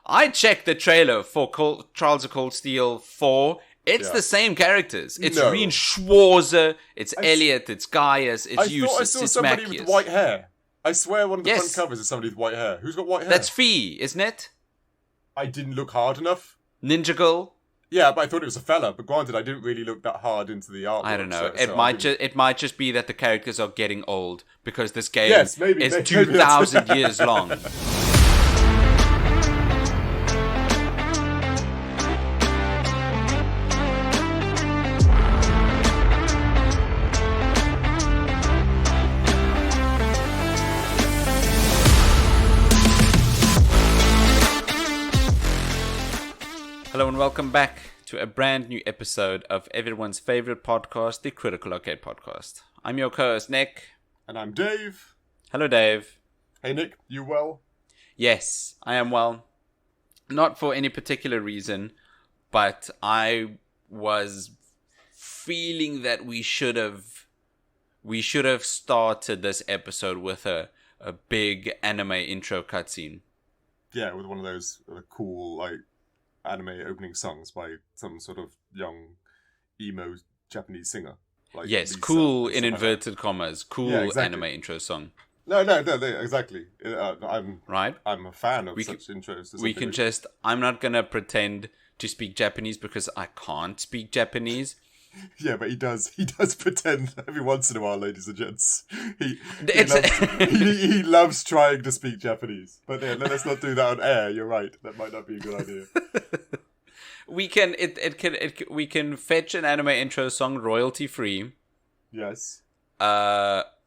I checked the trailer for Trials of Cold Steel 4. It's the same characters. It's Reen Schwarzer, it's Elliot, it's Gaius, it's Eustace, I saw somebody Macius. with white hair. I swear one of the front covers is somebody with white hair. Who's got white hair? That's Fee, isn't it? I didn't look hard enough. Ninja Girl? Yeah, but I thought it was a fella. But granted, I didn't really look that hard into the artwork. I don't know. So It might just be that the characters are getting old because this game is maybe 2,000 years long. Hello and welcome back to a brand new episode of everyone's favorite podcast, the Critical Arcade Podcast. I'm your co-host, Nick. And I'm Dave. Hello, Dave. Hey, Nick. You well? Yes, I am well. Not for any particular reason, but I was feeling that we should have started this episode with a big anime intro cutscene. Yeah, with one of those cool, anime opening songs by some sort of young emo Japanese singer. Yes, cool in inverted commas. Cool anime intro song. No, exactly. I'm a fan of such intros. I'm not going to pretend to speak Japanese because I can't speak Japanese. Yeah, but he does pretend every once in a while, ladies and gents. He loves trying to speak Japanese. But let's not do that on air. You're right. That might not be a good idea. We can fetch an anime intro song royalty free. Yes.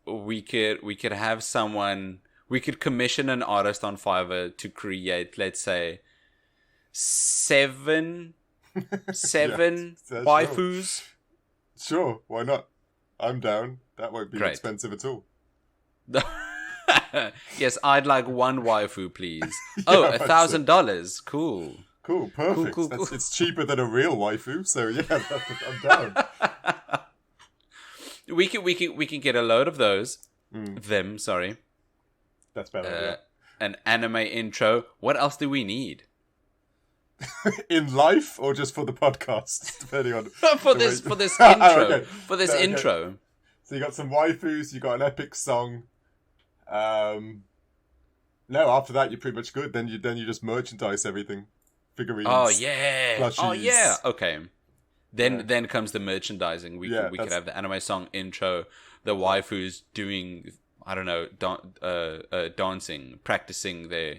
We could have someone. We could commission an artist on Fiverr to create, let's say, seven waifus. Sure, why not? I'm down. That won't be expensive at all. Yes, I'd like one waifu, please. Oh, $1,000. Cool. Cool, perfect. Cool. It's cheaper than a real waifu, so yeah, I'm down. We can get a load of those. Them, sorry. That's better. An anime intro. What else do we need? In life or just for the podcast, depending on for this intro. For this intro. So you got some waifus, you got an epic song. No, after that you're pretty much good. Then you just merchandise everything. Figurines. Oh yeah. Plushies. Oh yeah. Okay. Then comes the merchandising. We could have the anime song intro, the waifus doing dancing, practicing their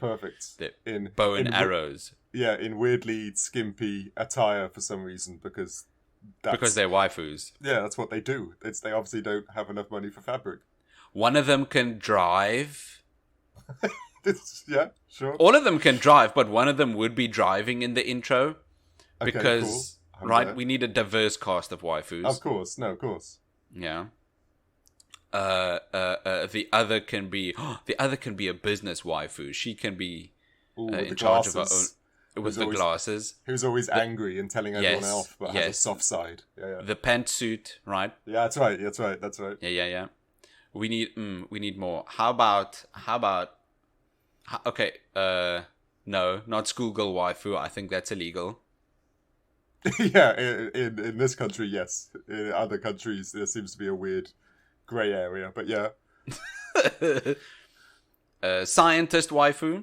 bow and arrows. Yeah, in weirdly skimpy attire for some reason because they're waifus. Yeah, that's what they do. They obviously don't have enough money for fabric. One of them can drive. Yeah, sure. All of them can drive, but one of them would be driving in the intro because we need a diverse cast of waifus. Of course. Yeah. The other can be a business waifu. She can be in charge of her own. With the glasses. Who's always angry and telling everyone else, but has a soft side. Yeah. The pantsuit, right? Yeah, that's right. Yeah. We need more. How about? Okay. No, not schoolgirl waifu. I think that's illegal. Yeah, in this country, yes. In other countries, there seems to be a weird grey area, but yeah. Scientist waifu.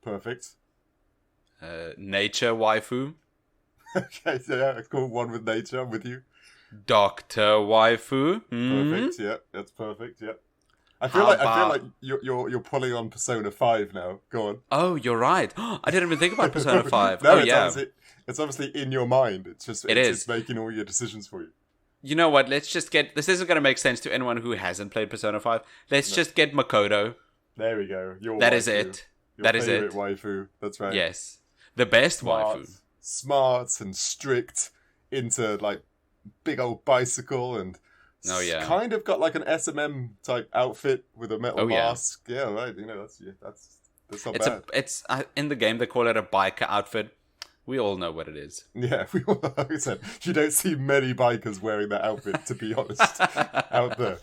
Perfect. Nature waifu. Okay, so yeah, it's called one with nature. I'm with you. Doctor waifu. Perfect. Yeah, that's perfect. Yeah. I feel like you're pulling on Persona 5 now. Go on. Oh, you're right. I didn't even think about Persona 5. No, it's obviously in your mind. It's making all your decisions for you. You know what? Let's just get. This isn't going to make sense to anyone who hasn't played Persona 5. Let's just get Makoto. There we go. That is it. Your favorite waifu. That's right. Yes. The best waifu. Smart and strict, into big old bicycle and kind of got an S&M type outfit with a metal mask. Yeah, right. That's not bad. It's in the game they call it a biker outfit. We all know what it is. Yeah, like I said, you don't see many bikers wearing that outfit, to be honest, out there.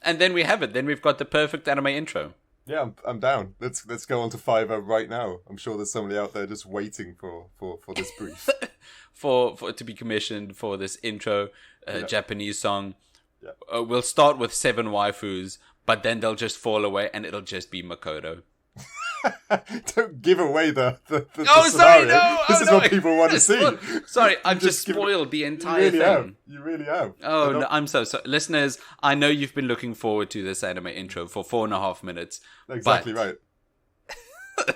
And then we have it. Then we've got the perfect anime intro. Yeah, I'm down. Let's go on to Fiverr right now. I'm sure there's somebody out there just waiting for this brief. for to be commissioned for this intro Japanese song. Yeah. We'll start with 7 waifus, but then they'll just fall away and it'll just be Makoto. Don't give away the Oh, sorry, scenario. no! This is what people want to see. Sorry, I've just spoiled the entire thing. You really have. Oh, no, I'm so sorry. Listeners, I know you've been looking forward to this anime intro for 4.5 minutes. Exactly right.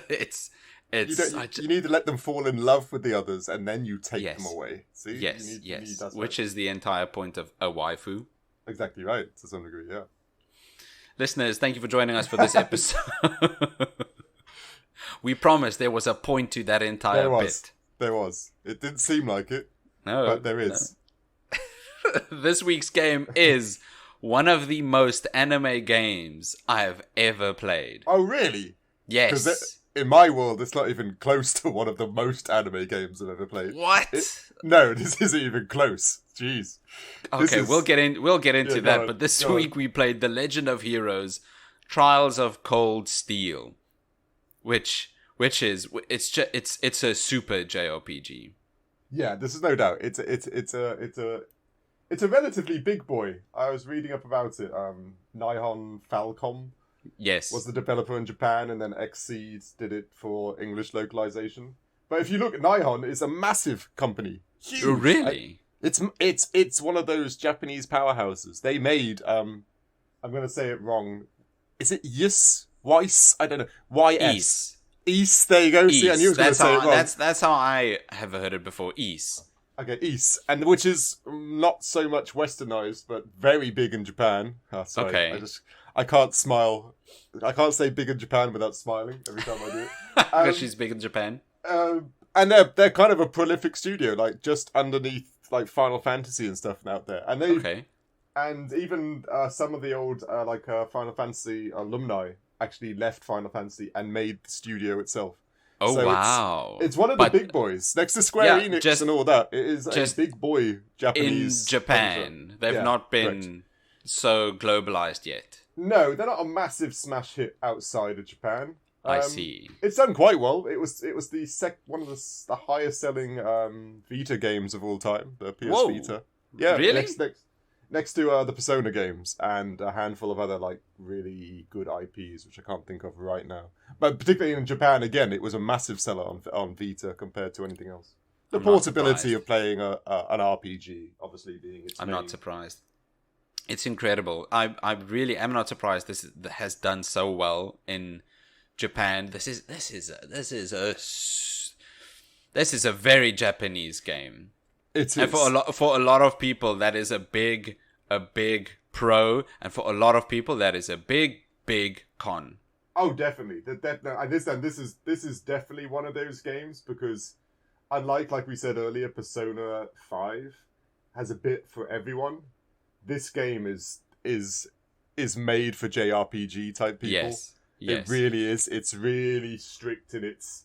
It's you need to let them fall in love with the others, and then you take them away. See? Yes, which is the entire point of a waifu. Exactly right, to some degree, yeah. Listeners, thank you for joining us for this episode. We promised there was a point to that entire bit. There was. It didn't seem like it, but there is. No. This week's game is one of the most anime games I have ever played. Oh, really? Yes. Because in my world, it's not even close to one of the most anime games I've ever played. What? No, this isn't even close. Jeez. Okay, we'll get into that. But this week we played The Legend of Heroes: Trials of Cold Steel, which is it's a super JRPG. Yeah, this is no doubt. It's a relatively big boy. I was reading up about it. Nihon Falcom. Yes. Was the developer in Japan, and then XSEED did it for English localization. But if you look at Nihon, it's a massive company. Huge. Oh, really? It's one of those Japanese powerhouses. They made I'm going to say it wrong. Is it Weiss? I don't know. YS. East. There you go. East. See, I knew I was going to say it wrong. That's how I have heard it before. East. Okay, East, and which is not so much westernized, but very big in Japan. Oh, sorry. Okay. I can't smile. I can't say big in Japan without smiling every time I do it. Because she's big in Japan. And they're kind of a prolific studio, like just underneath like Final Fantasy and stuff out there. And and even some of the old Final Fantasy alumni actually left Final Fantasy and made the studio itself. Oh, so wow. It's one of the big boys. Next to Square Enix and all that. It is a big boy Japanese. In Japan. Publisher. They've not been so globalized yet. No, they're not a massive smash hit outside of Japan. I see. It's done quite well. It was one of the highest selling Vita games of all time. The PS Vita. Yeah, really? Next to the Persona games and a handful of other like really good IPs, which I can't think of right now. But particularly in Japan, again, it was a massive seller on Vita compared to anything else. The portability of playing an RPG, obviously being its I'm main... not surprised. It's incredible. I really am not surprised this has done so well in Japan. This is a very Japanese game. It is. And for a lot of people that is a big pro, and for a lot of people that is a big con. Oh, definitely. This is definitely one of those games because unlike, like we said earlier, Persona 5 has a bit for everyone. This game is made for JRPG type people. Yes. It really is. It's really strict in its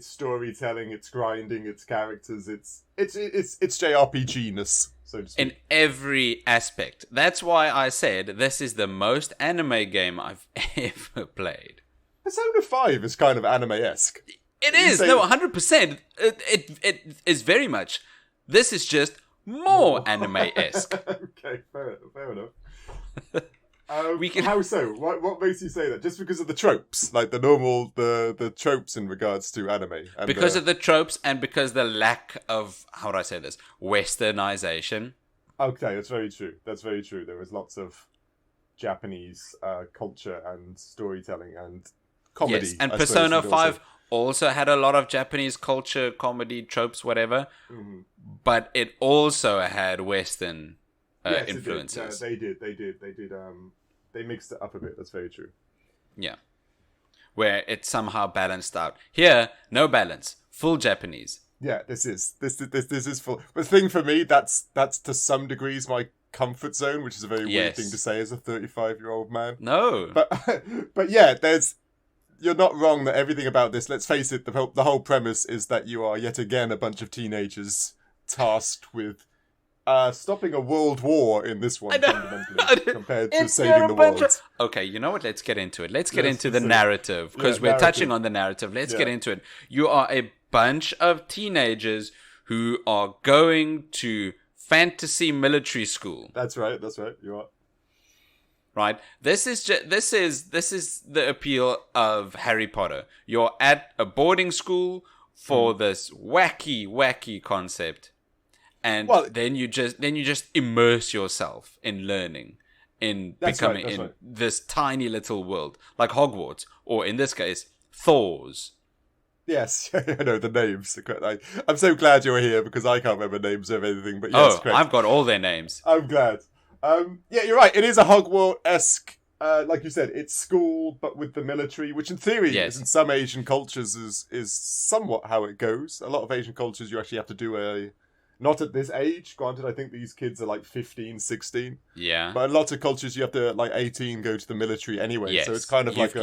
storytelling, its grinding, its characters. It's JRPG-ness, so to speak. In every aspect. That's why I said this is the most anime game I've ever played. Persona 5 is kind of anime-esque. It is. No, 100%. It is very much. This is just more anime-esque. Okay, fair enough. How so? What makes you say that? Just because of the tropes, like the normal the tropes in regards to anime. And because of the tropes and because the lack of, how would I say this, westernization. Okay, that's very true. There is lots of Japanese culture and storytelling and comedy. Yes, and Persona 5 also had a lot of Japanese culture, comedy, tropes, whatever. Mm-hmm. But it also had Western influences. They did. They mixed it up a bit. That's very true. Yeah, where it somehow balanced out. Here, no balance. Full Japanese. Yeah, this is full. But the thing for me, that's to some degrees my comfort zone, which is a very weird thing to say as a 35-year-old man. No, but yeah, you're not wrong that everything about this. Let's face it, the whole premise is that you are yet again a bunch of teenagers tasked with stopping a world war in this one, fundamentally, compared to saving the world. Okay, you know what? Let's get into it. Let's get into the narrative, because we're touching on the narrative. Let's get into it. You are a bunch of teenagers who are going to fantasy military school. That's right. You are. Right. This is the appeal of Harry Potter. You're at a boarding school for this wacky concept, and then you just immerse yourself in learning, in becoming in this tiny little world like Hogwarts, or in this case, Thor's. Yes, I know the names. I'm so glad you're here because I can't remember names of anything. But yes, correct. I've got all their names. I'm glad. Yeah, you're right. It is a Hogwarts-esque, like you said, it's school, but with the military, which in theory, is in some Asian cultures, is somewhat how it goes. A lot of Asian cultures, you actually have to do not at this age, granted, I think these kids are like 15, 16. Yeah. But in lots of cultures, you have to, like 18, go to the military anyway. Yes. So it's kind of you've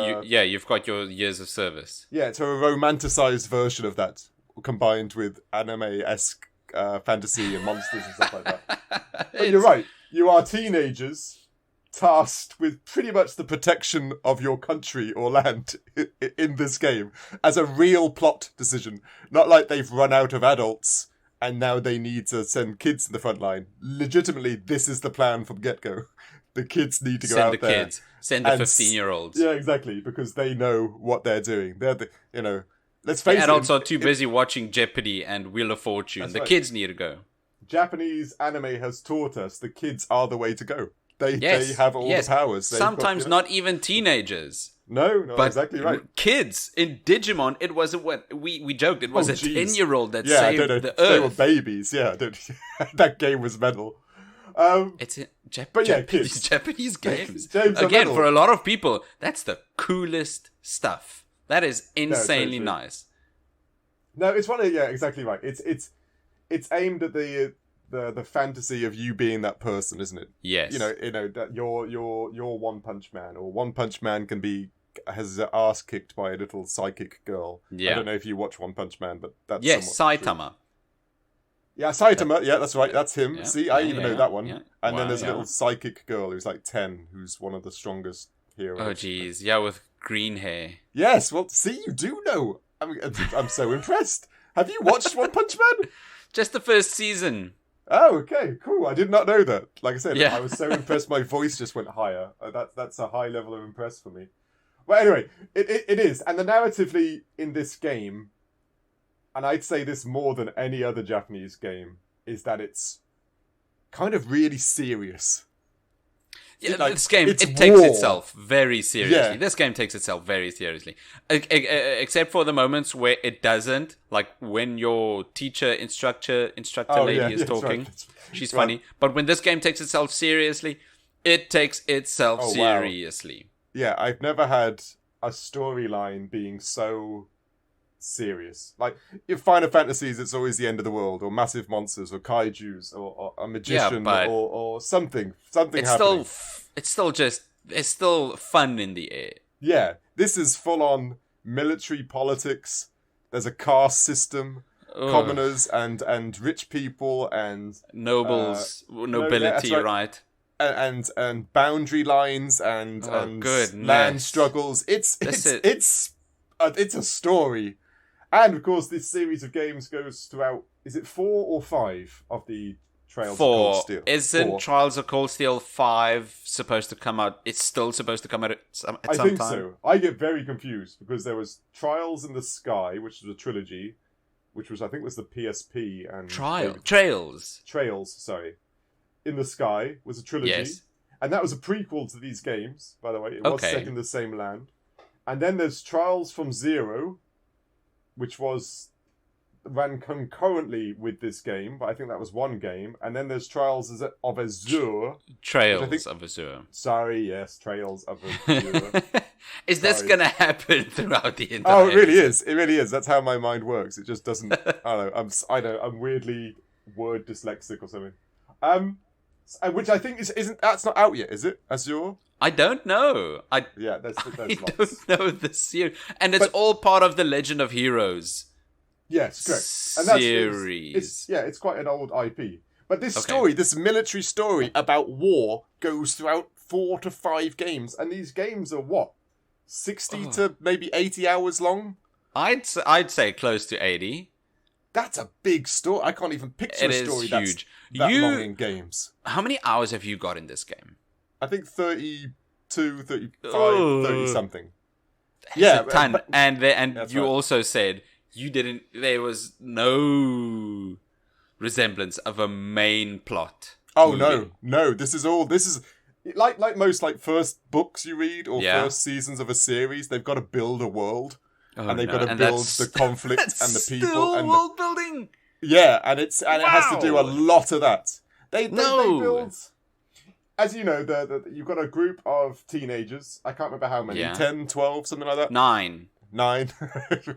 got your years of service. Yeah, it's a romanticized version of that, combined with anime-esque fantasy and monsters and stuff like that. But you're right. You are teenagers tasked with pretty much the protection of your country or land in this game as a real plot decision. Not like they've run out of adults and now they need to send kids to the front line. Legitimately, this is the plan from get-go. The kids need to go out there. Send the 15-year-olds. Yeah, exactly, because they know what they're doing. They're let's face it. Adults are too busy watching Jeopardy and Wheel of Fortune. The kids need to go. Japanese anime has taught us the kids are the way to go. They have all the powers. Sometimes not even teenagers. No, but exactly right. Kids in Digimon, it wasn't what we joked. It was a 10-year-old that saved the Earth. They were babies. Yeah, that game was mental. It's Japanese games. Again, mental. For a lot of people, that's the coolest stuff. That is insanely nice. No, it's funny. Yeah, exactly right. It's aimed at the fantasy of you being that person, isn't it? Yes. You know that you're One Punch Man, or One Punch Man has his ass kicked by a little psychic girl. Yeah. I don't know if you watch One Punch Man, but that's Saitama. True. Yeah, Saitama. Yeah, that's right. That's him. Yeah, See, I even know that one. Yeah. And then there's a little psychic girl who's like 10, who's one of the strongest heroes. Oh, jeez. Yeah, with green hair. Yes. Well, see, you do know. I'm so impressed. Have you watched One Punch Man? Just the first season. Oh, okay, cool. I did not know that. Like I said, I was so impressed my voice just went higher. That's a high level of impress for me. Well, anyway, it is. And the narratively in this game, and I'd say this more than any other Japanese game, is that it's kind of really serious. Yeah, this game, it takes itself very seriously. Yeah. This game takes itself very seriously. Except for the moments where it doesn't. Like when your instructor lady is talking. Right. She's funny. But when this game takes itself seriously, it takes itself seriously. Wow. Yeah, I've never had a storyline being so serious. Like in Final Fantasies, it's always the end of the world, or massive monsters, or kaijus, or a magician, or something happening. It's still fun in the air. Yeah, this is full on military politics. There's a caste system, commoners and rich people and nobles, nobility, right? And boundary lines and land struggles. It's a story. And, of course, this series of games goes throughout... Is it 4 or 5 of the Trials of Cold Steel? Isn't 4. Trials of Cold Steel 5 supposed to come out... It's still supposed to come out at some time? I think so. I get very confused, because there was Trials in the Sky, which was a trilogy, which was, I think, was the PSP and... Trails, sorry. In the Sky was a trilogy. Yes. And that was a prequel to these games, by the way. It was set in the same land. And then there's Trials from Zero, which ran concurrently with this game, but I think that was one game. And then there's Trials of Azure. Trails of Azure. Sorry, yes, Trails of Azure. Is this going to happen throughout the entire... Oh, it really is. It really is. That's how my mind works. It just doesn't... I don't know. I'm weirdly word dyslexic or something. Which I think that's not out yet, is it? Azure? I don't know. I don't know the series. And it's all part of the Legend of Heroes. Yes, correct. And series. It's quite an old IP. But this story, this military story about war, goes throughout 4 to 5 games, and these games are what, 60 to maybe 80 hours long? I'd say close to 80. That's a big story. I can't even picture a story that's that long in games. How many hours have you got in this game? I think 32, 35, 30 something. That's a ton. And you also said there was no resemblance of a main plot. Oh, no. This is like most like first books you read or first seasons of a series. They've got to build a world, and they've got to build the conflict and the people still and world building. Yeah, and it has to do a lot of that. They build, as you know, you've got a group of teenagers. I can't remember how many. 10, 12, something like that. 9.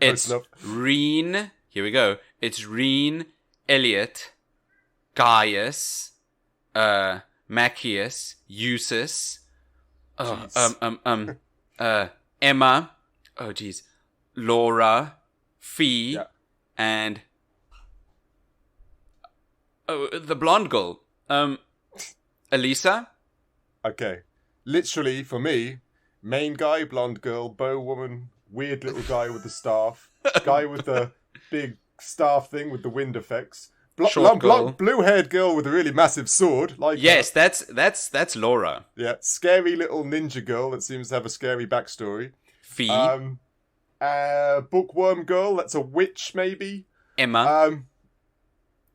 It's Reen. Here we go. It's Reen, Elliot, Gaius, Macias, Eustace, Emma, Laura, Fee, and the blonde girl, Elisa. Okay, literally for me, main guy, blonde girl, bow woman, weird little guy with the staff, guy with the big staff thing with the wind effects. Blue-haired girl with a really massive sword. That's Laura. Yeah, scary little ninja girl that seems to have a scary backstory. Fee. Bookworm girl, that's a witch maybe. Emma.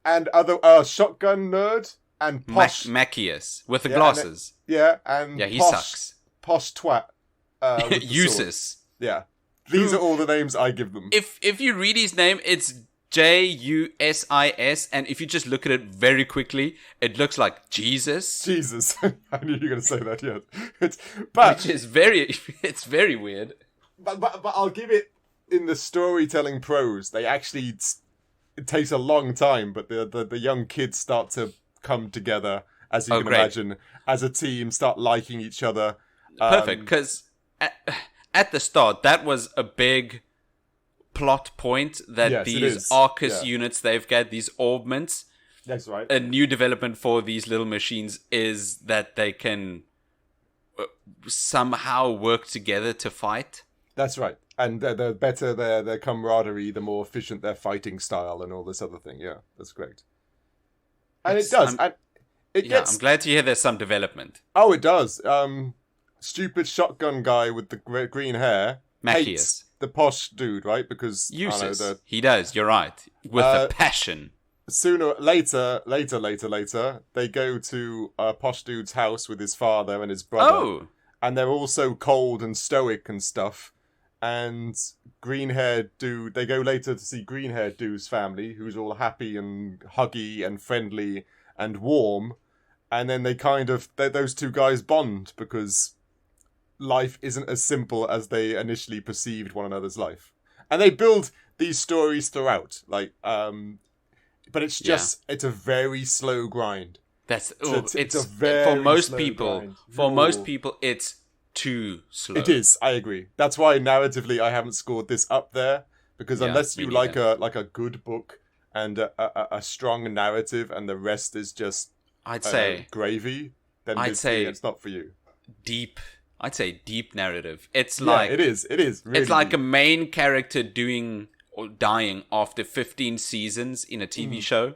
And other shotgun nerd and posh Macias with the glasses. He sucks. Posh twat. Eustace. Yeah, these are all the names I give them. If you read his name, it's Jusis, and if you just look at it very quickly, it looks like Jesus. I knew you were going to say that. Yeah, which is it's very weird. But I'll give it in the storytelling prose. They actually, it takes a long time, but the young kids start to come together, as you can imagine, as a team, start liking each other. Perfect, because at the start, that was a big plot point that these Arcus units they've got, these orbments. That's right. A new development for these little machines is that they can somehow work together to fight. That's right. And the better their camaraderie, the more efficient their fighting style and all this other thing. Yeah, that's correct. And it does. I'm glad to hear there's some development. Oh, it does. Stupid shotgun guy with the green hair hates the posh dude, right? Because he does. You're right. With the passion. Later, they go to a posh dude's house with his father and his brother. Oh. And they're all so cold and stoic and stuff. And green-haired dude, they go later to see green-haired dude's family, who's all happy and huggy and friendly and warm. And then those two guys bond because life isn't as simple as they initially perceived one another's life. And they build these stories throughout, but it's just, it's a very slow grind. It's a very for most people, grind. For most people, it's too slow. It is, I agree. That's why narratively I haven't scored this up there, because unless you like a good book and a strong narrative and the rest is just gravy, then it's not for you. I'd say deep narrative. It's like it is really it's like a main character doing or dying after 15 seasons in a TV show.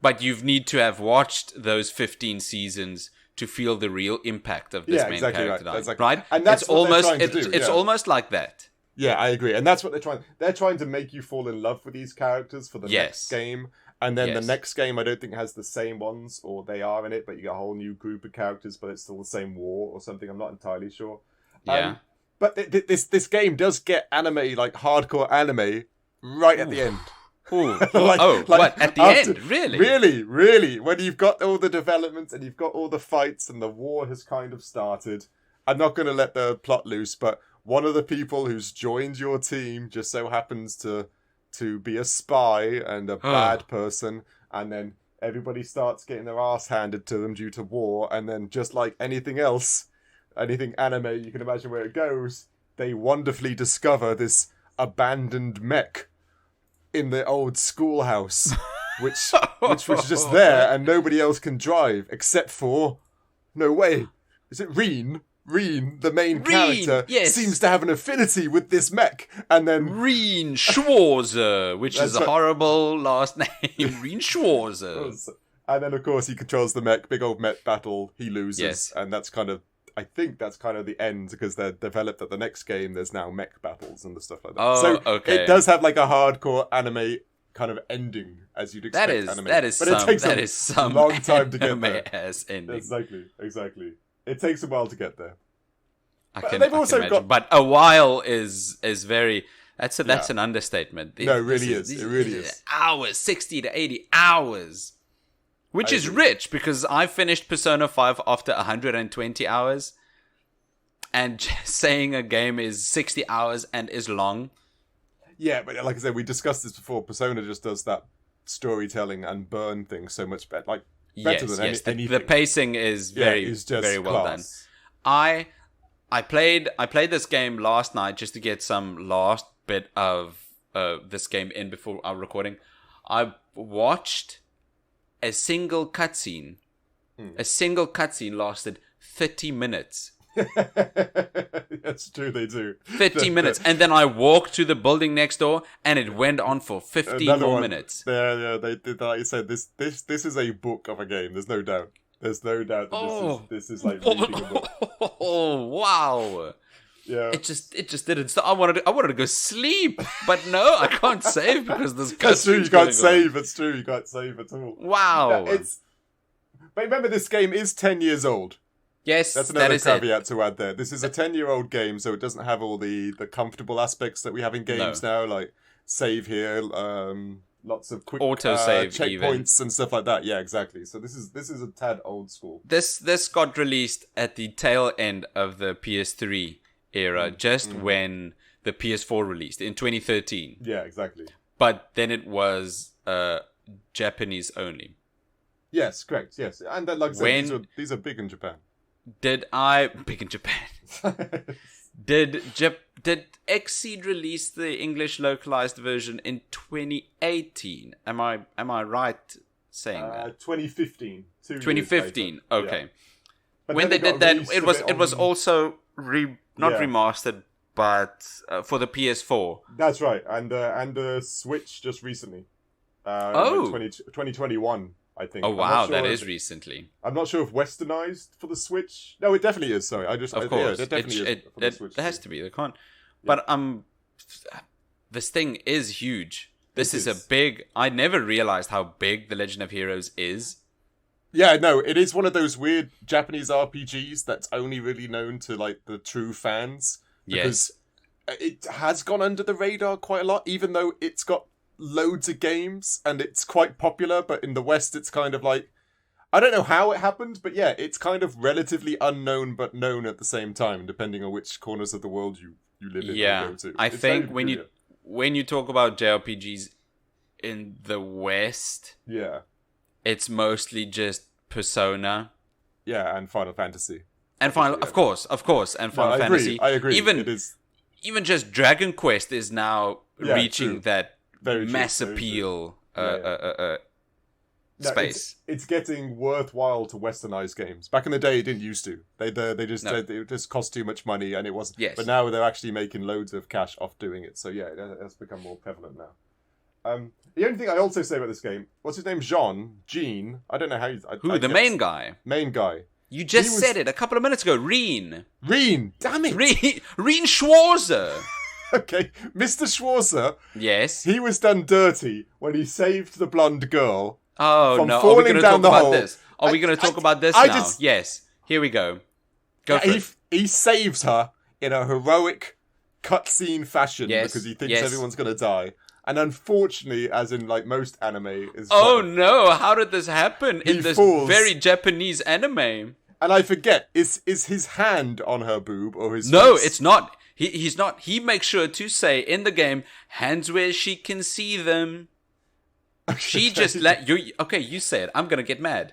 But you need to have watched those 15 seasons to feel the real impact of this main character dying, right? And that's it's almost like that. Yeah, I agree. And that's what they're trying to make you fall in love with these characters for the next game. And then the next game, I don't think has the same ones, or they are in it, but you get a whole new group of characters, but it's still the same war or something. I'm not entirely sure. Yeah. But this game does get anime, like hardcore anime, right at the end. What? At the end? Really? Really. When you've got all the developments and you've got all the fights and the war has kind of started. I'm not going to let the plot loose, but one of the people who's joined your team just so happens to be a spy and a bad person, and then everybody starts getting their ass handed to them due to war, and then just like anything else, anything anime, you can imagine where it goes, they wonderfully discover this abandoned mech in the old schoolhouse. which was just there, and nobody else can drive except for, no way, is it Reen? Reen, the main character, seems to have an affinity with this mech, and then Reen Schwarzer, which is a horrible last name. Reen Schwarzer. And then, of course, he controls the mech, big old mech battle, he loses, and that's kind of, I think that's kind of the end, because they're developed at the next game, there's now mech battles and the stuff like that. Oh, so okay. It does have like a hardcore anime kind of ending, as you'd expect anime. That is some long time to get there. Ending. Exactly. It takes a while to get there. I can imagine. But a while is very... That's an understatement. No, it really is. Hours, 60 to 80 hours. Which is rich, because I finished Persona 5 after 120 hours. And saying a game is 60 hours and is long. Yeah, but like I said, we discussed this before. Persona just does that storytelling and burn thing so much better. Better than anything. The pacing is very well done. I played this game last night just to get some last bit of this game in before our recording. I watched a single cutscene. A single cutscene lasted 30 minutes. That's true, they do. 30 minutes. And then I walked to the building next door and it went on for 15 more minutes. Yeah, they did. Like you said, this is a book of a game. There's no doubt. There's no doubt that this is like reading a book. Oh, wow. Yeah. It just didn't stop. I wanted to go sleep, but no, I can't save because this. That's true. You can't save. It's true. You can't save at all. Wow. Yeah, but remember, this game is 10 years old. Yes, that's another caveat to add there. This is a 10-year-old game, so it doesn't have all the comfortable aspects that we have in games now, like save here, lots of quick auto-save checkpoints and stuff like that. Yeah, exactly. So this is a tad old school. This got released at the tail end of the PS3 era, just when the PS4 released in 2013. Yeah, exactly. But then it was Japanese only. Yes, correct. Yes, and like I said, these are big in Japan. Big in Japan? Did XSEED release the English localized version in 2018? Am I right saying that? 2015. 2015. Okay. Yeah. When they did that, it was also remastered, but for the PS4. That's right, and the Switch just recently. 2021. I think. Oh wow, that is recently. I'm not sure if westernized for the Switch. No, it definitely is. Sorry, of course, it definitely is for the Switch. It has to be. They can't. Yeah. But this thing is huge. This is a big. I never realized how big The Legend of Heroes is. Yeah, no, it is one of those weird Japanese RPGs that's only really known to like the true fans. Because it has gone under the radar quite a lot, even though it's got loads of games and it's quite popular, but in the West it's kind of like, I don't know how it happened, but yeah, it's kind of relatively unknown but known at the same time, depending on which corners of the world you live in or go to. I think when you talk about JRPGs in the West, it's mostly just Persona, and Final Fantasy, and of course, and Final Fantasy. I agree. Even just Dragon Quest is now reaching that mass appeal space. It's getting worthwhile to westernize games. Back in the day, it didn't used to. They just said it just cost too much money, and it wasn't. Yes. But now they're actually making loads of cash off doing it. So yeah, it has become more prevalent now. The only thing I also say about this game, what's his name? Gene. I don't know how. The main guy? Main guy. You just said it a couple of minutes ago. Reen. Damn it. Reen Schwarzer. Okay, Mr. Schwarzer. Yes. He was done dirty when he saved the blonde girl. Oh no! Are we going to talk about this? Are we going to talk about this now? Yes. Here we go. Go for it. He saves her in a heroic cutscene fashion because he thinks everyone's going to die. And unfortunately, as in like most anime, no! How did this happen in this very Japanese anime? And I forget, is his hand on her boob or his? No, face? It's not. He's not. He makes sure to say in the game, hands where she can see them. She just let you. Okay, you say it. I'm gonna get mad.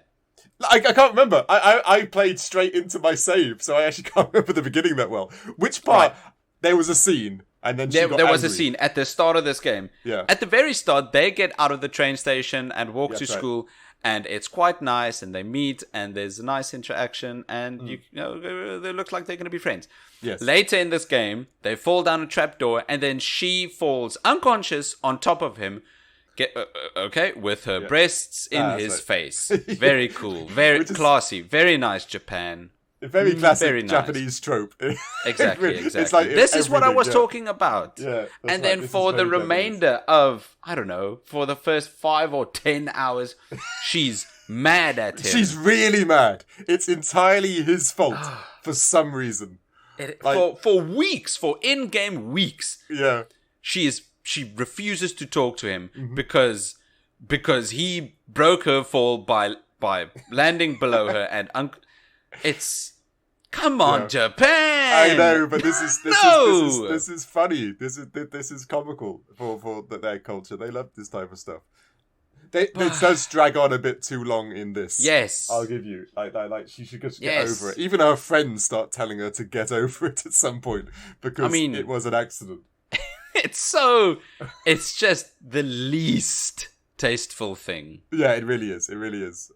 I can't remember. I played straight into my save, so I actually can't remember the beginning that well. Which part? Right. There was a scene. And then there was a scene at the start of this game. Yeah. At the very start, they get out of the train station and walk to school, and it's quite nice, and they meet, and there's a nice interaction, and you know they look like they're going to be friends. Yes. Later in this game, they fall down a trapdoor, and then she falls unconscious on top of him. With her breasts in his face. Very cool. Very classy. Very nice, Japan. Very classic very nice. Japanese trope. Exactly. It's like this is what I was talking about. Yeah, and then for the remainder of, I don't know, for the first 5 or 10 hours, she's mad at him. She's really mad. It's entirely his fault for some reason. For weeks, for in-game weeks. Yeah. She refuses to talk to him because he broke her fall by landing below her and it's come on Japan. I know, but this is funny. This is comical for their culture. They love this type of stuff. It does drag on a bit too long in this. Yes, I'll give you. Like she should just get over it. Even her friends start telling her to get over it at some point because it was an accident. It's just the least tasteful thing. Yeah, it really is. It really is.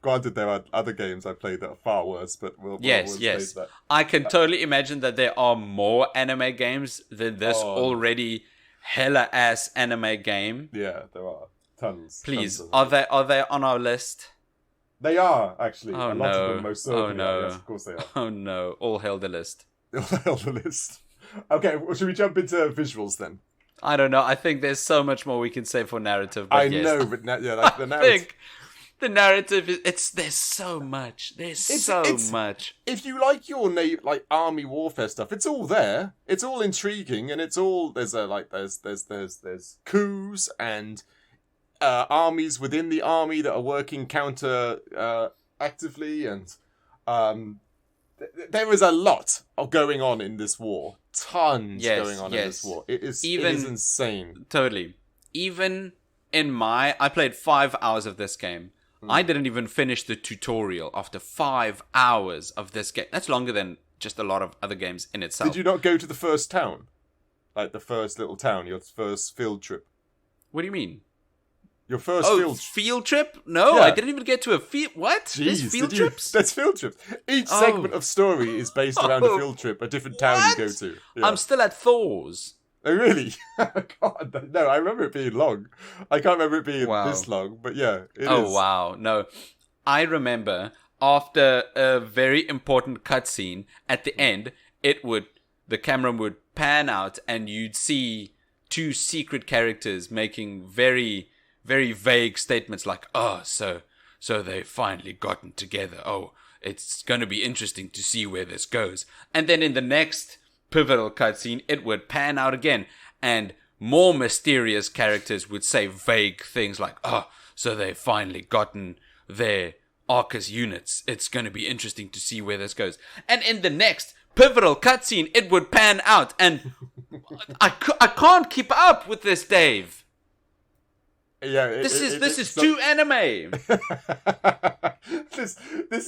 Granted, there are other games I played that are far worse, but we'll yes. that. I can totally imagine that there are more anime games than this already hella ass anime game. Yeah, there are tons. Please, tons are they on our list? They are actually. Oh a no! Lot of them, most certainly. Oh no! Yes, of course they are. Oh no! All hail the list. All hail the list. Okay, well, should we jump into visuals then? I don't know. I think there's so much more we can say for narrative. But I know, but the narrative. I think the narrative is there's so much. There's so much. If you like your army warfare stuff, it's all there. It's all intriguing, and it's all there's coups and armies within the army that are working counter actively, and there is a lot going on in this war. Tons going on in this war. It is insane. Totally. Even in I played 5 hours of this game. I didn't even finish the tutorial after 5 hours of this game. That's longer than just a lot of other games in itself. Did you not go to the first town? Like the first little town, your first field trip? What do you mean? Your first field trip? No, I didn't even get to a field. What? Jeez, There's field trips? That's field trips. Each segment of story is based around a field trip, a different town you go to. Yeah. I'm still at Thor's. Oh, really? God, no, I remember it being long. I can't remember it being this long, but yeah, it is. Oh, wow. No, I remember after a very important cutscene, at the end, the camera would pan out and you'd see 2 secret characters making very, very vague statements like, so they've finally gotten together. Oh, it's going to be interesting to see where this goes. And then in the next pivotal cutscene, it would pan out again, and more mysterious characters would say vague things like, so they've finally gotten their Arcus units. It's going to be interesting to see where this goes. And in the next pivotal cutscene, it would pan out, and I can't keep up with this, Dave. Yeah, this is too anime. This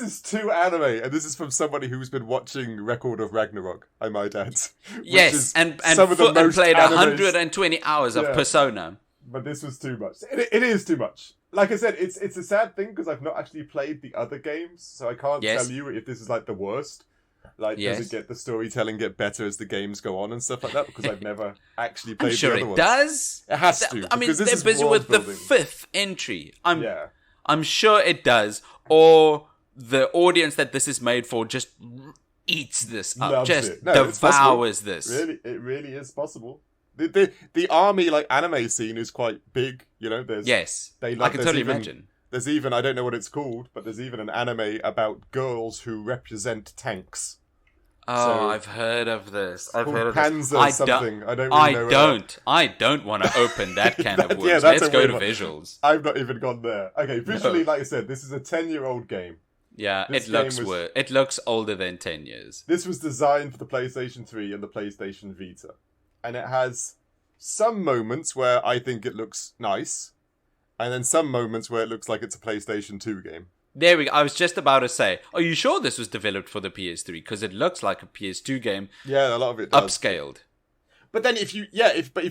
is too anime, and this is from somebody who's been watching Record of Ragnarok, I might add. Yes, and played 120 hours of Persona. But this was too much. It is too much. Like I said, it's a sad thing because I've not actually played the other games, so I can't tell you if this is like the worst. Like, does the storytelling get better as the games go on and stuff like that? Because I've never actually played the other ones. I'm sure it does. It has to. I mean, they're busy with the 5th entry. I'm sure it does. Or the audience that this is made for just eats this up. Devours this. Really, it really is possible. The army anime scene is quite big. You know, I can totally imagine. There's even, I don't know what it's called, but there's even an anime about girls who represent tanks. Oh, I've heard of this. I've heard of Panzer something. I don't really know. I don't want to open that can of worms. Let's go to visuals. I've not even gone there. Okay, visually, like I said, this is a 10-year-old game. Yeah, it looks older than 10 years. This was designed for the PlayStation 3 and the PlayStation Vita. And it has some moments where I think it looks nice. And then some moments where it looks like it's a PlayStation 2 game. There we go. I was just about to say, are you sure this was developed for the PS3? Because it looks like a PS2 game. Yeah, a lot of it does. Upscaled. But then if you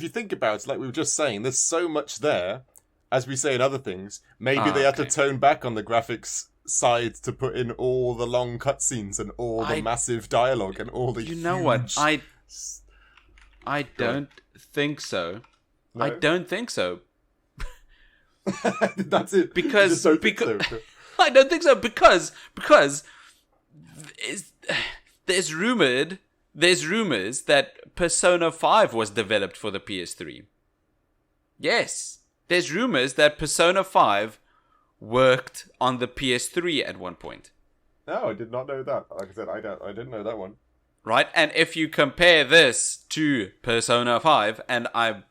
think about it, like we were just saying, there's so much there, as we say in other things. Maybe they had to tone back on the graphics side to put in all the long cutscenes and all the massive dialogue and all the. You know what? I don't think so. No? I don't think so. That's it. Because I don't think so because there's rumors that Persona 5 was developed for the PS3. Yes, there's rumors that Persona 5 worked on the PS3 at one point. No, I did not know that. Like I said, I didn't know that one. Right, and if you compare this to Persona 5, and I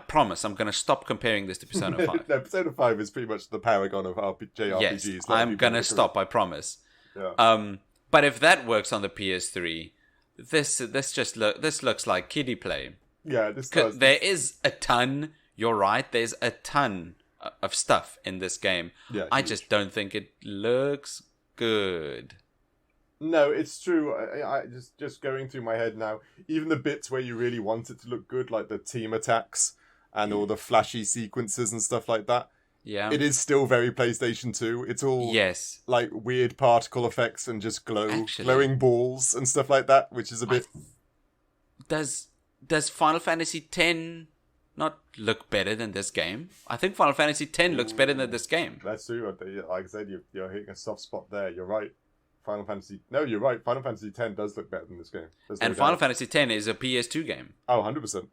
promise I'm going to stop comparing this to Persona 5. No, Persona 5 is pretty much the paragon of JRPGs. Yes, I'm going to stop, I promise. Yeah. But if that works on the PS3, this looks like kiddie play. Yeah, this does. There is a ton, you're right, there's a ton of stuff in this game. Yeah, I just don't think it looks good. No, it's true. I just going through my head now, even the bits where you really want it to look good, like the team attacks and all the flashy sequences and stuff like that. Yeah. It is still very PlayStation 2. It's all like weird particle effects and just glowing balls and stuff like that, which is a bit... Does Final Fantasy X not look better than this game? I think Final Fantasy X looks better than this game. That's true. Like I said, you're hitting a soft spot there. You're right. You're right. Final Fantasy X does look better than this game. And Final Fantasy X is a PS2 game. Oh, 100%.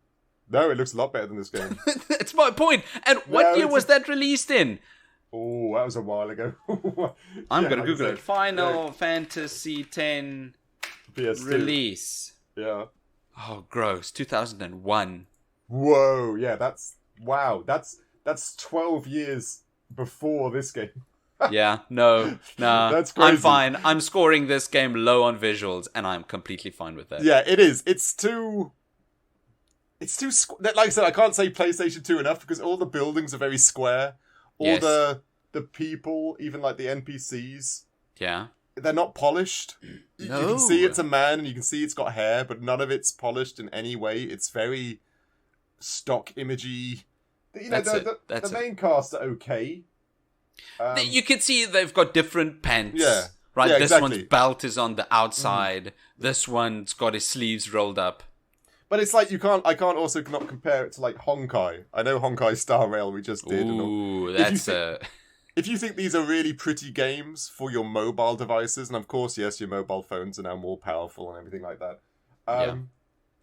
No, it looks a lot better than this game. That's my point. And what year was that released in? Oh, that was a while ago. I'm going to Google it. Final Fantasy X PS2 release. Yeah. Oh, gross. 2001. Whoa. Yeah, that's 12 years before this game. Yeah, nah. That's crazy. I'm fine. I'm scoring this game low on visuals, and I'm completely fine with that. Yeah, it is. It's too... Like I said, I can't say PlayStation 2 enough, because all the buildings are very square. All the people, even like the NPCs... Yeah. They're not polished. No. You can see it's a man, and you can see it's got hair, but none of it's polished in any way. It's very stock imagey. The main cast are okay. You can see they've got different pants. Yeah. Right? Yeah, this exactly. one's belt is on the outside. This one's got his sleeves rolled up. But it's like I can't also not compare it to like Honkai. I know Honkai Star Rail we just did. Ooh, if you think these are really pretty games for your mobile devices, and of course, yes, your mobile phones are now more powerful and everything like that.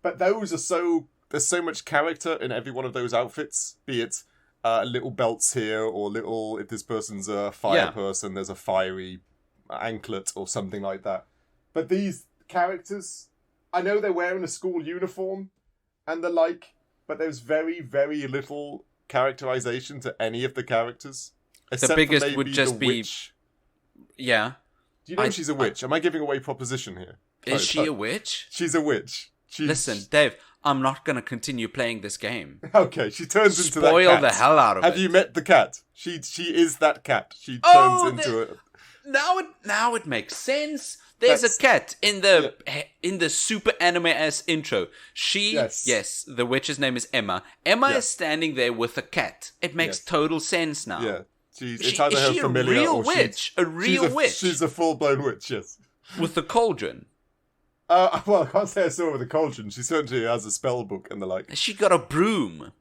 But those are there's so much character in every one of those outfits, be it little belts here, or if this person's a fire person, there's a fiery anklet or something like that. But these characters, I know they're wearing a school uniform and the like, but there's very, very little characterization to any of the characters. The biggest would just be... Witch. Yeah. Do you know she's a witch? Am I giving away proposition here? Is she a witch? She's a witch. Listen, Dave, I'm not going to continue playing this game. Okay, she turns into that cat. Spoil the hell out of it. Have you met the cat? She is that cat. She turns into it. Now it makes sense. There's a cat in the Super Anime-S intro. Yes, the witch's name is Emma. Emma is standing there with a cat. It makes total sense now. Yeah. It's either her familiar a real or witch? A real witch? She's a full-blown witch, yes. With the cauldron. Well, I can't say I saw her with a cauldron. She certainly has a spell book and the like. She got a broom.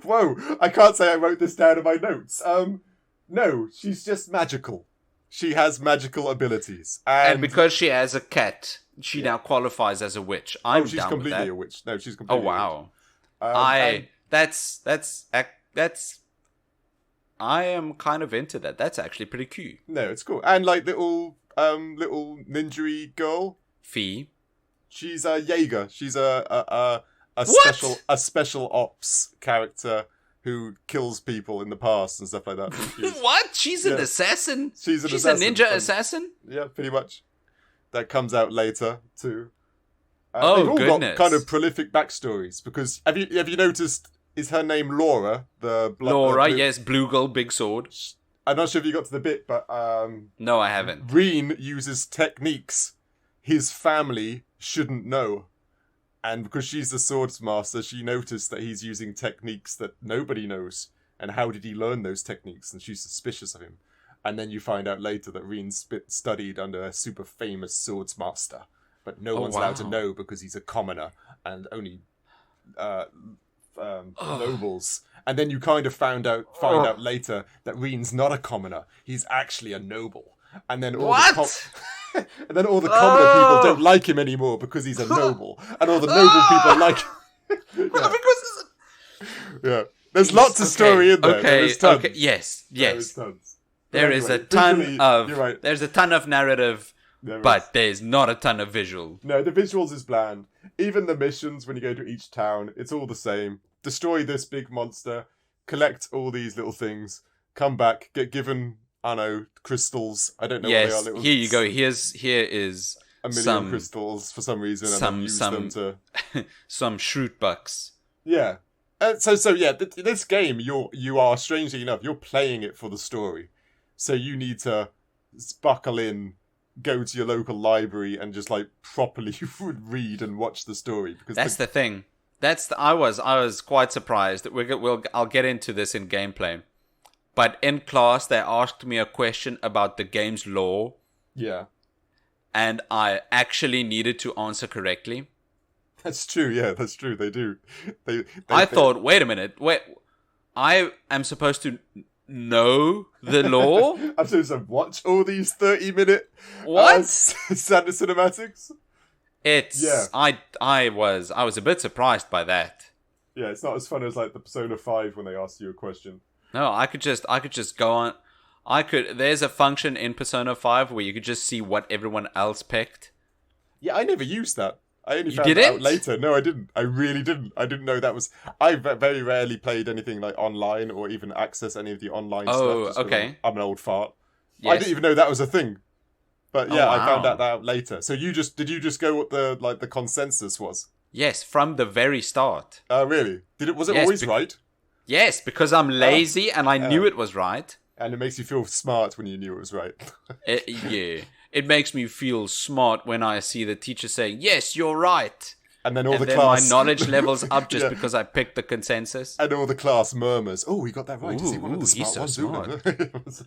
Whoa, I can't say I wrote this down in my notes. No, she's just magical. She has magical abilities. And because she has a cat, she now qualifies as a witch. She's completely a witch. No, she's completely a witch. That's I am kind of into that. That's actually pretty cute. No, it's cool. And like little ninja girl, Fee. She's a Jaeger. She's a special ops character who kills people in the past and stuff like that. What? She's an assassin? She's a ninja assassin? Yeah, pretty much. That comes out later too. They've all got kind of prolific backstories, because have you noticed? Is her name Laura? Laura, yes, blue girl, big sword. I'm not sure if you got to the bit, but no, I haven't. Reen uses techniques his family shouldn't know, And because she's the swords master, she noticed that he's using techniques that nobody knows. And how did he learn those techniques? And she's suspicious of him. And then you find out later that Reen studied under a super famous swords master. But no one's allowed to know because he's a commoner and only nobles. And then you kind of find out later that Reen's not a commoner. He's actually a noble. And then all and then all the commoner people don't like him anymore because he's a noble. And all the noble people like him. Yeah. There's lots of story in there. Okay. Yes. There is a ton of there's a ton of narrative, but there's not a ton of visual. No, the visuals is bland. Even the missions when you go to each town, it's all the same. Destroy this big monster, collect all these little things, come back, get given, I don't know, crystals. I don't know what they are. Little here you go. Here is a million crystals for some reason, and then use them to some shrewd bucks. Yeah. So yeah, this game, you are, strangely enough, you're playing it for the story. So you need to buckle in, go to your local library, and just like properly read and watch the story. Because that's the thing. I was quite surprised that I'll get into this in gameplay. But in class, they asked me a question about the game's lore. Yeah. And I actually needed to answer correctly. That's true, yeah, that's true, they do. I thought, wait a minute, I am supposed to know the lore? I'm supposed to watch all these 30-minute cinematics? I was a bit surprised by that. Yeah, it's not as fun as like the Persona 5 when they ask you a question. No, I could just go on. There's a function in Persona 5 where you could just see what everyone else picked. Yeah, I never used that. I only found it out later. No, I didn't. I really didn't. I didn't know that was... I very rarely played anything like online or even access any of the online stuff. Oh, okay. I'm an old fart. Yes. I didn't even know that was a thing. But yeah, I found that out later. So did you just go what the consensus was? Yes, from the very start. Oh, really? Was it always right? Yes, because I'm lazy and I knew it was right. And it makes you feel smart when you knew it was right. Yeah. It makes me feel smart when I see the teacher saying, yes, you're right. And then my knowledge level's up just because I picked the consensus. And all the class murmurs, oh, we got that right. Is he one of the smart ones? So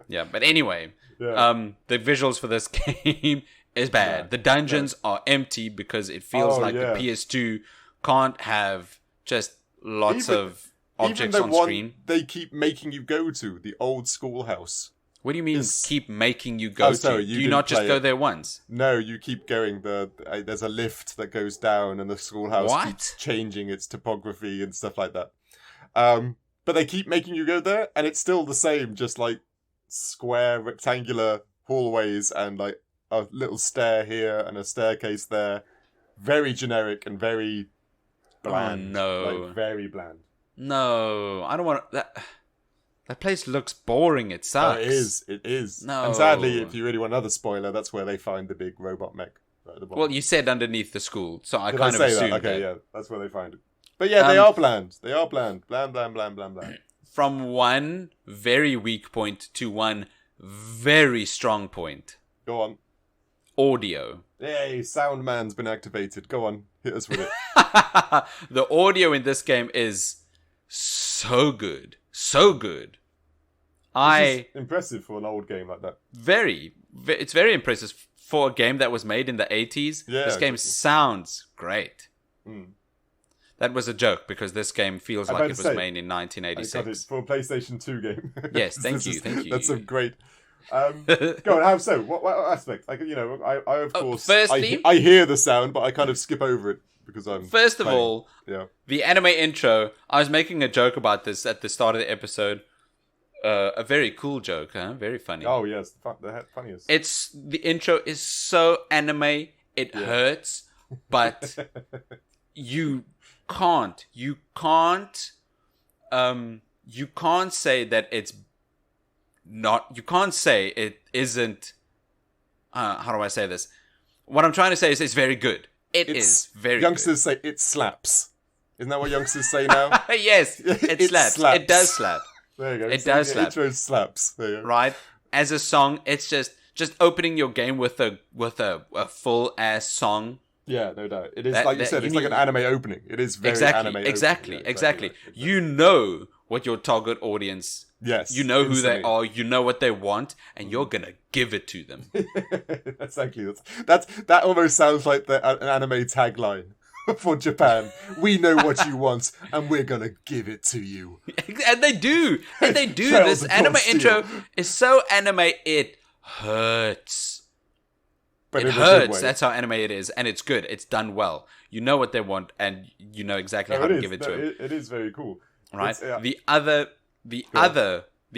yeah, but anyway, the visuals for this game is bad. Yeah. The dungeons are empty because it feels like the PS2 can't have just lots of objects on screen. They keep making you go to the old schoolhouse. What do you mean keep making you go to? Do you not just go there once? No, you keep going. There's a lift that goes down and the schoolhouse keeps changing its topography and stuff like that. But they keep making you go there and it's still the same, just like square, rectangular hallways and like a little stair here and a staircase there. Very generic and very bland. Oh, no. Like, very bland. No, I don't want that. That place looks boring. It sucks. It is. No. And sadly, if you really want another spoiler, that's where they find the big robot mech right at the bottom. Well, you said underneath the school, so I Did kind I of say assumed that? Okay, yeah, that's where they find it. But yeah, they are bland. They are bland. Bland, bland, bland, bland, bland. From one very weak point to one very strong point. Go on. Audio. Yay, Soundman's been activated. Go on, hit us with it. The audio in this game is so good. So good. It's impressive for an old game like that. It's very impressive for a game that was made in the 80s. Yeah, this game sounds great. Mm. That was a joke because this game feels like it was made in 1986. I got it for a PlayStation 2 game. Yes, thank you. That's a great. Go on, how so? What aspect? Like, I of course. Firstly, I hear the sound, but I kind of skip over it because I'm. First of all, the anime intro. I was making a joke about this at the start of the episode. A very cool joke, huh? Very funny. Oh yes, the funniest. The intro is so anime, it hurts, but you can't say that it's not. You can't say it isn't. How do I say this? What I'm trying to say is it's very good. It's very youngsters good. Say it slaps. Isn't that what youngsters say now? Yes, it slaps. It does slap. There you go. It does slap. Intro slaps. There you go. Right? As a song, it's just opening your game with a full ass song Yeah, no doubt. It is, like you said, it's like an anime opening. It is very anime opening. Exactly. You know what your target audience... Yes. You know who they are, you know what they want, and you're gonna give it to them. Exactly. That almost sounds like an anime tagline for Japan. We know what you want, and we're gonna give it to you. And they do. This anime intro is so anime, it hurts. But it hurts. That's how anime it is, and it's good. It's done well. You know what they want, and you know exactly how to give it to them. It is very cool. Right? The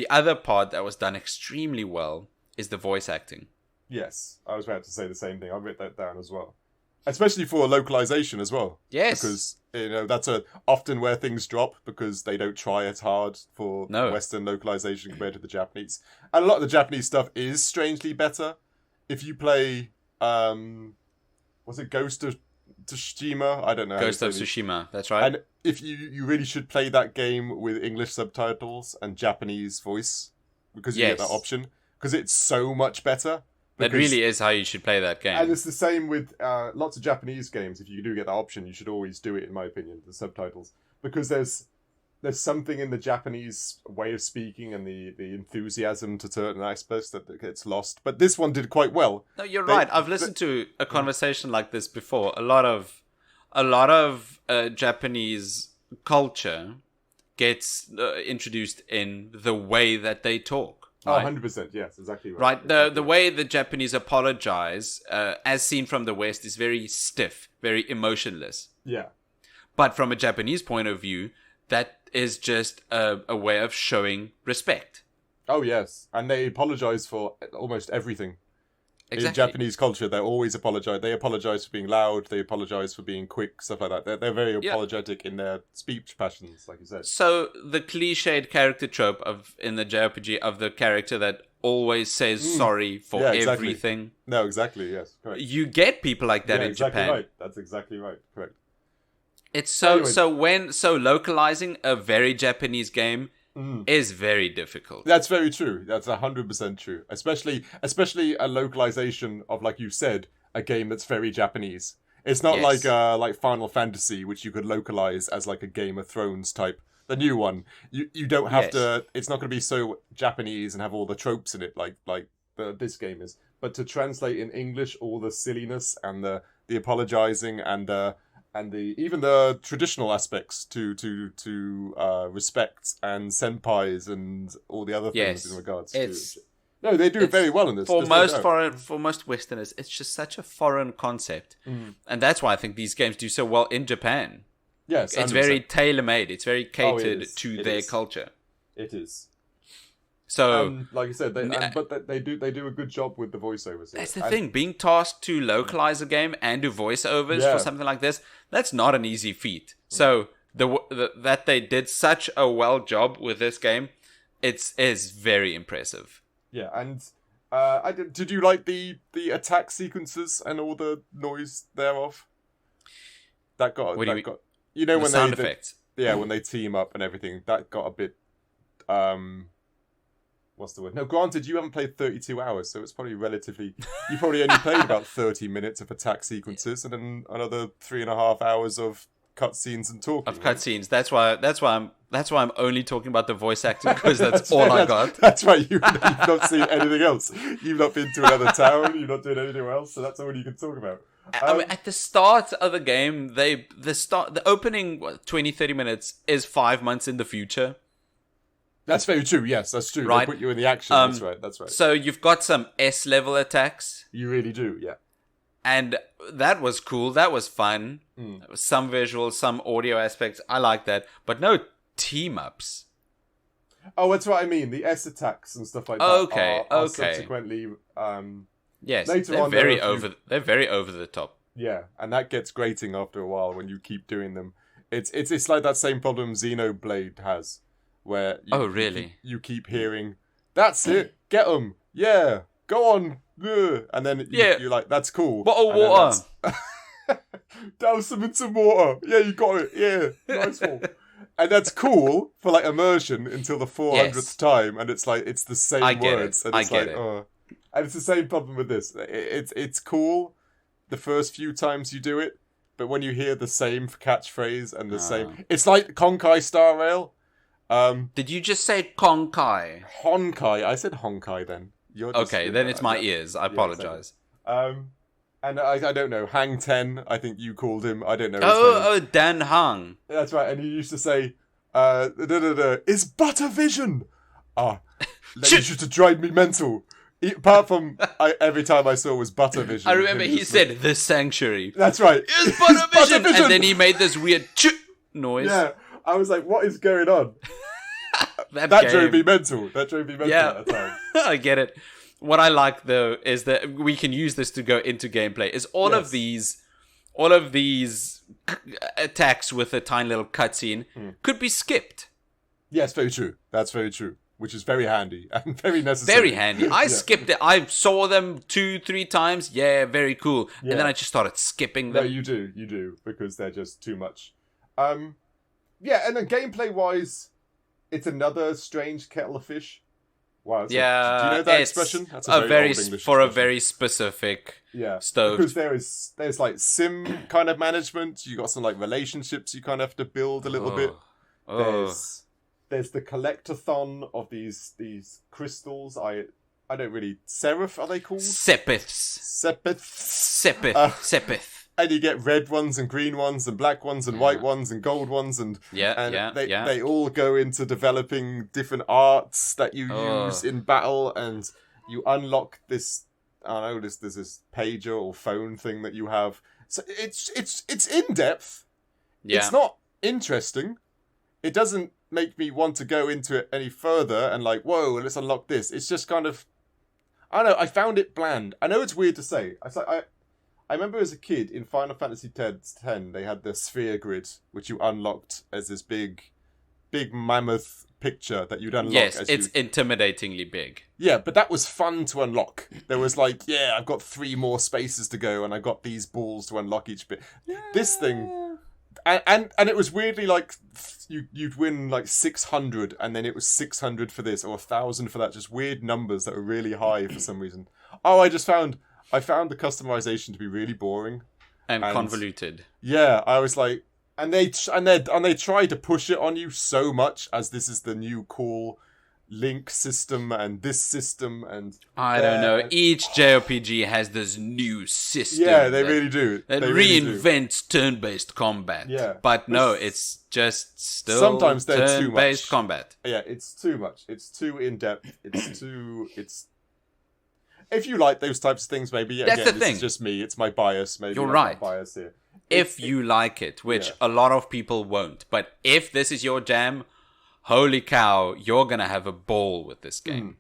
other part that was done extremely well is the voice acting. Yes, I was about to say the same thing. I've written that down as well. Especially for localization as well. Yes. Because, that's often where things drop because they don't try as hard for Western localization compared to the Japanese. And a lot of the Japanese stuff is strangely better. If you play, was it Ghost of Tsushima? I don't know. Ghost of Tsushima, that's right. And if you really should play that game with English subtitles and Japanese voice, because you get that option, because it's so much better. That really is how you should play that game. And it's the same with lots of Japanese games. If you do get that option, you should always do it, in my opinion, the subtitles. Because there's something in the Japanese way of speaking and the enthusiasm to certain aspects that gets lost. But this one did quite well. No, you're right. I've listened to a conversation like this before. A lot of Japanese culture gets introduced in the way that they talk. Right? 100%, yes, exactly right. Right, the way the Japanese apologize, as seen from the West, is very stiff, very emotionless. Yeah. But from a Japanese point of view, that is just a way of showing respect. Oh, yes. And they apologize for almost everything. Exactly. In Japanese culture, they always apologize. They apologize for being loud. They apologize for being quick, stuff like that. They're very apologetic in their speech passions, like you said. So the cliched character trope in the JRPG of the character that always says sorry for everything. No, exactly. Yes, correct. You get people like that in Japan. Right. That's exactly right. Correct. It's so localizing a very Japanese game is very difficult. That's very true. That's 100% true. Especially a localization of, like you said, a game that's very Japanese. It's not like Final Fantasy, which you could localize as like a Game of Thrones type. The new one, you don't have to. It's not going to be so Japanese and have all the tropes in it like this game is. But to translate in English all the silliness and the apologizing and even the traditional aspects to respect and senpais and all the other things in regards to. No, they do it very well in this. For most Westerners, it's just such a foreign concept, and that's why I think these games do so well in Japan. Yes, 100%. It's very tailor-made. It's very catered to their culture. It is. So, like I said, they do a good job with the voiceovers. That's the thing. Being tasked to localize a game and do voiceovers for something like this, that's not an easy feat. So that they did such a well job with this game, is very impressive. Yeah, and did you like the attack sequences and all the noise thereof? You know, when sound effects. When they team up and everything, that got a bit what's the word? No, granted, you haven't played 32 hours, so it's probably relatively... You probably only played about 30 minutes of attack sequences and then another 3.5 hours of cutscenes and talking. Of cutscenes. That's why I'm only talking about the voice acting, because that's all I got. That's why you've not seen anything else. You've not been to another town, you're not doing anything else, so that's all you can talk about. I mean, at the start of the game, the opening 20-30 minutes is 5 months in the future. That's very true. Yes, that's true. Right. They put you in the action. That's right. So you've got some S-level attacks. You really do, yeah. And that was cool. That was fun. Some visuals, some audio aspects. I like that. But no team-ups. Oh, that's what I mean. The S attacks and stuff like that are subsequently... yes, they're very over the top. Yeah, and that gets grating after a while when you keep doing them. It's like that same problem Xenoblade has. Where you keep hearing, that's it, get them, yeah, go on, and then you're like, that's cool. Bottle water. Douse them in some water. Yeah, you got it. Yeah, nice one. And that's cool for like immersion until the 400th time, and it's like it's the same words, and it's and it's the same problem with this. It's cool, the first few times you do it, but when you hear the same catchphrase and the same... It's like Honkai Star Rail. Did you just say Honkai? Honkai. I said Honkai then. Okay, then it's my ears. I apologize. And I don't know, Hang Ten, I think you called him. I don't know his name. Dan Hung. That's right, and he used to say, it's butter vision! That used to drive me mental. Apart from, every time I saw was butter vision. I remember he said, the sanctuary. That's right. It's butter vision! And then he made this weird noise. Yeah, I was like, what is going on? That drove me mental. At the time. I get it. What I like though is that we can use this to go into gameplay. Is all of these attacks with a tiny little cutscene could be skipped. Yes, very true. That's very true. Which is very handy and very necessary. Very handy. I skipped it. I saw them 2-3 times. Yeah, very cool. Yeah. And then I just started skipping them. No, you do because they're just too much. Yeah, and then gameplay wise, it's another strange kettle of fish. Wow. Do you know that expression? That's a very old English for expression. A very specific stove. Because there's like sim kind of management. You got some like relationships you kind of have to build a little bit. There's the collectathon of these crystals. I don't really... Seraph, are they called? Sepiths. Sepith. And you get red ones and green ones and black ones and white ones and gold ones and they all go into developing different arts that you use in battle, and you unlock this. I don't know, there's this pager or phone thing that you have. So it's in depth. Yeah. It's not interesting. It doesn't make me want to go into it any further and like, whoa, let's unlock this. It's just kind of, I don't know. I found it bland. I know it's weird to say. I remember as a kid in Final Fantasy X, they had the sphere grid, which you unlocked as this big mammoth picture that you'd unlock. Yes, it's intimidatingly big. Yeah, but that was fun to unlock. There was like, I've got 3 more spaces to go, and I got these balls to unlock each bit. Yeah. This thing, and it was weirdly like you'd win like 600, and then it was 600 for this or 1,000 for that. Just weird numbers that were really high for some reason. I found the customization to be really boring and convoluted. Yeah, I was like, and they tried to push it on you so much as this is the new cool Link system and this system and I don't know. Each JRPG has this new system. Yeah, they really do. That reinvents turn-based combat. Yeah, but no, it's just still sometimes they're turn-based combat. Yeah, it's too much. It's too in depth. If you like those types of things, maybe that's the thing. This is just me. It's my bias. Maybe you're right. Bias here. If you like it, which a lot of people won't, but if this is your jam, holy cow, you're gonna have a ball with this game.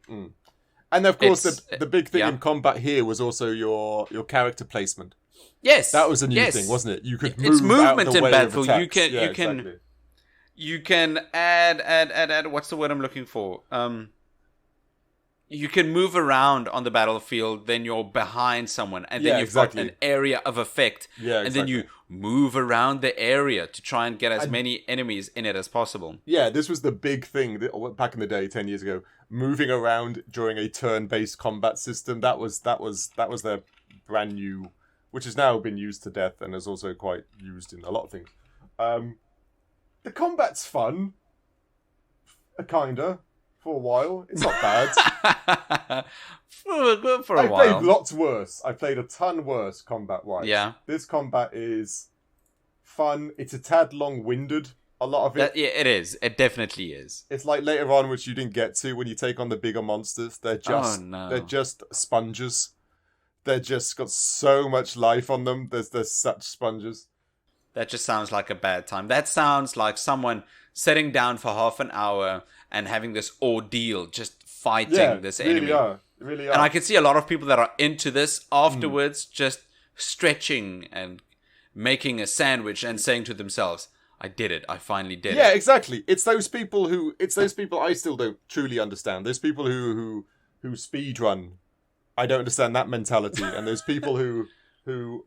And of course, the big thing in combat here was also your character placement. Yes, that was a new thing, wasn't it? You could move it's movement out the in way battle. Of attacks. You can add. What's the word I'm looking for? You can move around on the battlefield, then you're behind someone, and then you've got an area of effect. Yeah, and then you move around the area to try and get as many enemies in it as possible. Yeah, this was the big thing back in the day, 10 years ago. Moving around during a turn-based combat system, that was their brand new, which has now been used to death and is also quite used in a lot of things. The combat's fun, kinda. For a while. It's not bad. for a while. I played lots worse. I played a ton worse combat-wise. Yeah. This combat is fun. It's a tad long-winded, a lot of it. Yeah, it is. It definitely is. It's like later on, which you didn't get to, when you take on the bigger monsters. They're just sponges. They're just got so much life on them. There's such sponges. That just sounds like a bad time. That sounds like someone sitting down for half an hour and having this ordeal, just fighting this enemy. Really are. And I can see a lot of people that are into this afterwards, just stretching and making a sandwich and saying to themselves, I did it. I finally did it. Yeah, exactly. It's those people I still don't truly understand. Those people who speed run. I don't understand that mentality. And those people who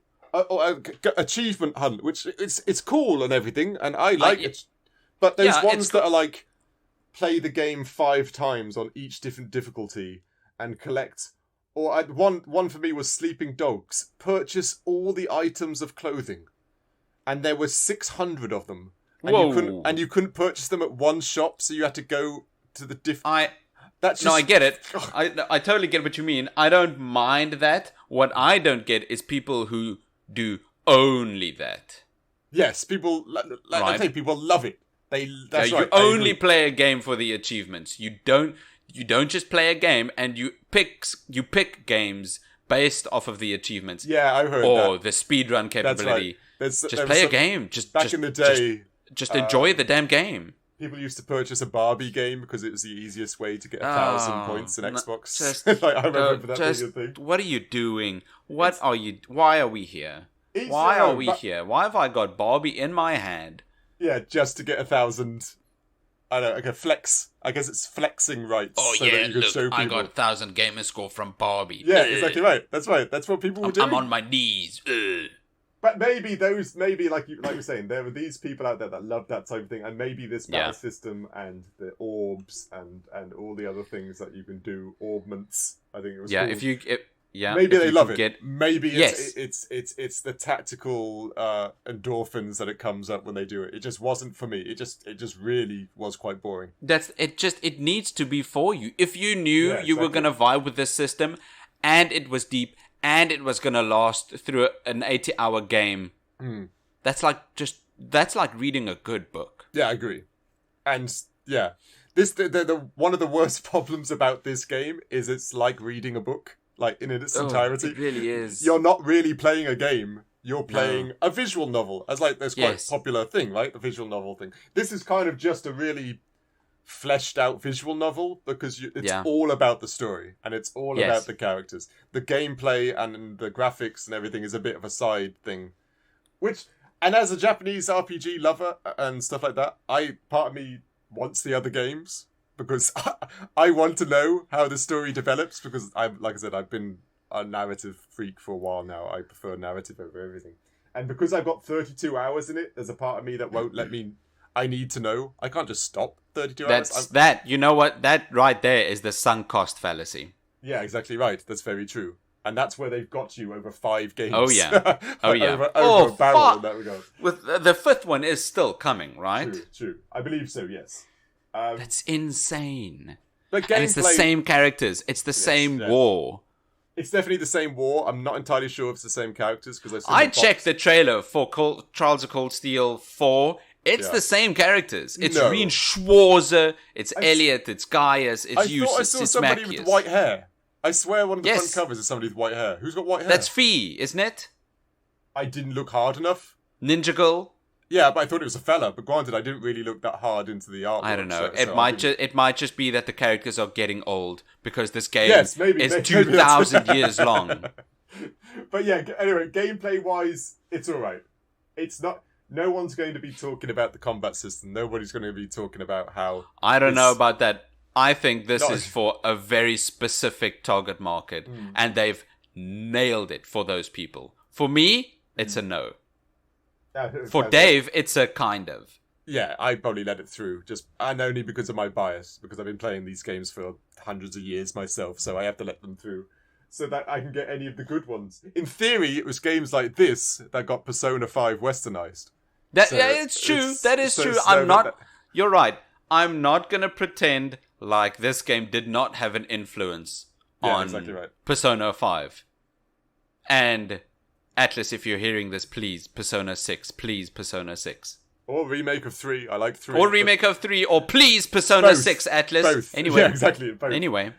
achievement hunt, which it's cool and everything, and I like it. But those ones that are like, play the game 5 times on each different difficulty and collect Or one for me was sleeping dogs. Purchase all the items of clothing, and there were 600 of them. And you couldn't purchase them at one shop, so you had to go to the different. No, I get it. I totally get what you mean. I don't mind that. What I don't get is people who do only that. Yes, people. I think people love it. That's right. You only play a game for the achievements. You don't just play a game, and you pick games based off of the achievements. Yeah, I've heard that. Or the speedrun capability. That's right. Just play a game. Back in the day, just enjoy the damn game. People used to purchase a Barbie game because it was the easiest way to get 1,000 points in Xbox. I remember that being a thing. What are you doing? Why are we here? Why are we here? Why have I got Barbie in my hand? Yeah, just to get 1,000. I don't know, like a flex. I guess it's flexing rights. Oh so yeah, that you can show people. I got 1,000 gamer score from Barbie. Yeah, exactly right. That's right. That's what people were doing. I'm on my knees. But maybe like you're saying, there were these people out there that loved that type of thing, and maybe this battle system and the orbs and all the other things that you can do, orbments. I think it was. Yeah, maybe they love it. Maybe it's the tactical endorphins that it comes up when they do it. It just wasn't for me. It just really was quite boring. It needs to be for you. If you knew you were gonna vibe with this system, and it was deep, and it was gonna last through an 80-hour game, that's like reading a good book. Yeah, I agree. And yeah, the one of the worst problems about this game is it's like reading a book. Like, in its entirety. It really is. You're not really playing a game. You're playing a visual novel. As, like, there's quite a popular thing, right? The visual novel thing. This is kind of just a really fleshed out visual novel because it's all about the story. And it's all about the characters. The gameplay and the graphics and everything is a bit of a side thing. And as a Japanese RPG lover and stuff like that, part of me wants the other games. Because I want to know how the story develops. Because like I said, I've been a narrative freak for a while now. I prefer narrative over everything. And because I've got 32 hours in it, there's a part of me that won't let me. I need to know. I can't just stop 32 hours. You know what? That right there is the sunk cost fallacy. Yeah, exactly right. That's very true. And that's where they've got you over 5 games. Oh yeah. Oh yeah. over a barrel in that regard. With the 5th one is still coming, right? True. I believe so. Yes. That's insane. But and it's the same characters. It's the same war. It's definitely the same war. I'm not entirely sure if it's the same characters because I checked the trailer for Trials of Cold Steel 4. It's the same characters. It's Reen Schwarzer. It's Elliot. It's Gaius. It's Eustace. I saw somebody with white hair. I swear one of the front covers is somebody with white hair. Who's got white hair? That's Fee, isn't it? I didn't look hard enough. Ninja Girl. Yeah, but I thought it was a fella. But granted, I didn't really look that hard into the artwork. I don't know. It might just be that the characters are getting old because this game is 2,000 years long. But yeah, anyway, gameplay-wise, it's all right. It's not. No one's going to be talking about the combat system. Nobody's going to be talking about how. I don't know about that. I think this is for a very specific target market, and they've nailed it for those people. For me, it's a no. For Dave, it's a kind of. Yeah, I'd probably let it through, and only because of my bias, because I've been playing these games for hundreds of years myself, so I have to let them through, so that I can get any of the good ones. In theory, it was games like this that got Persona 5 westernized. It's true. That is true. You're right. I'm not going to pretend like this game did not have an influence on Persona 5. And Atlas, if you're hearing this, please, Persona 6. Please, Persona 6. Or remake of 3. I like 3. Or remake of 3. Or please, Persona 6, Atlas. Both. Anyway. Yeah, exactly. Both. Anyway.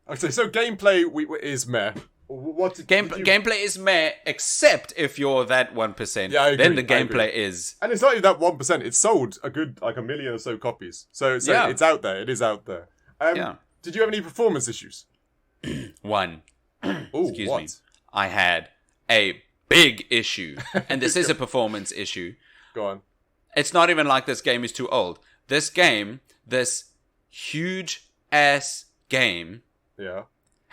Okay, so gameplay is meh. Gameplay is meh, except if you're that 1%. Yeah, I agree, then the gameplay is... And it's not even that 1%. It's sold a good, 1 million or so copies. So it's out there. It is out there. Did you have any performance issues? One. Excuse me. I had a big issue. And this is a performance issue. Go on. It's not even like this game is too old. This huge-ass game... Yeah.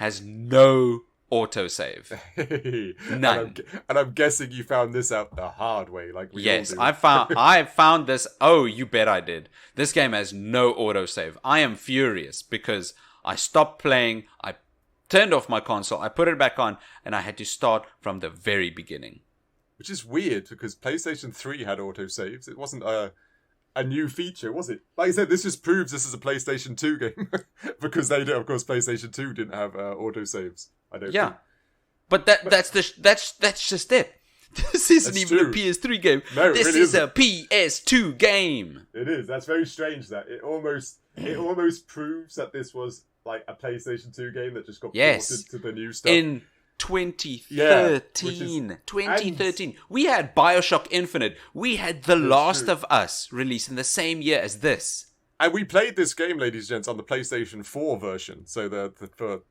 has no autosave. None. And I'm guessing you found this out the hard way, like we all do. I found this. Oh, you bet I did. This game has no autosave. I am furious because I stopped playing. I turned off my console, I put it back on, and I had to start from the very beginning. Which is weird, because PlayStation 3 had autosaves. It wasn't a new feature, was it? Like I said, this just proves this is a PlayStation 2 game. Because of course, PlayStation 2 didn't have autosaves. I don't think. But that's just it. This isn't even a PS3 game. No, this really is a PS2 game. It is. That's very strange. That it almost proves that this was like a PlayStation 2 game that just got ported to the new stuff. In 2013. 2013. We had BioShock Infinite. We had The Last of Us released in the same year as this. And we played this game, ladies and gents, on the PlayStation 4 version. So the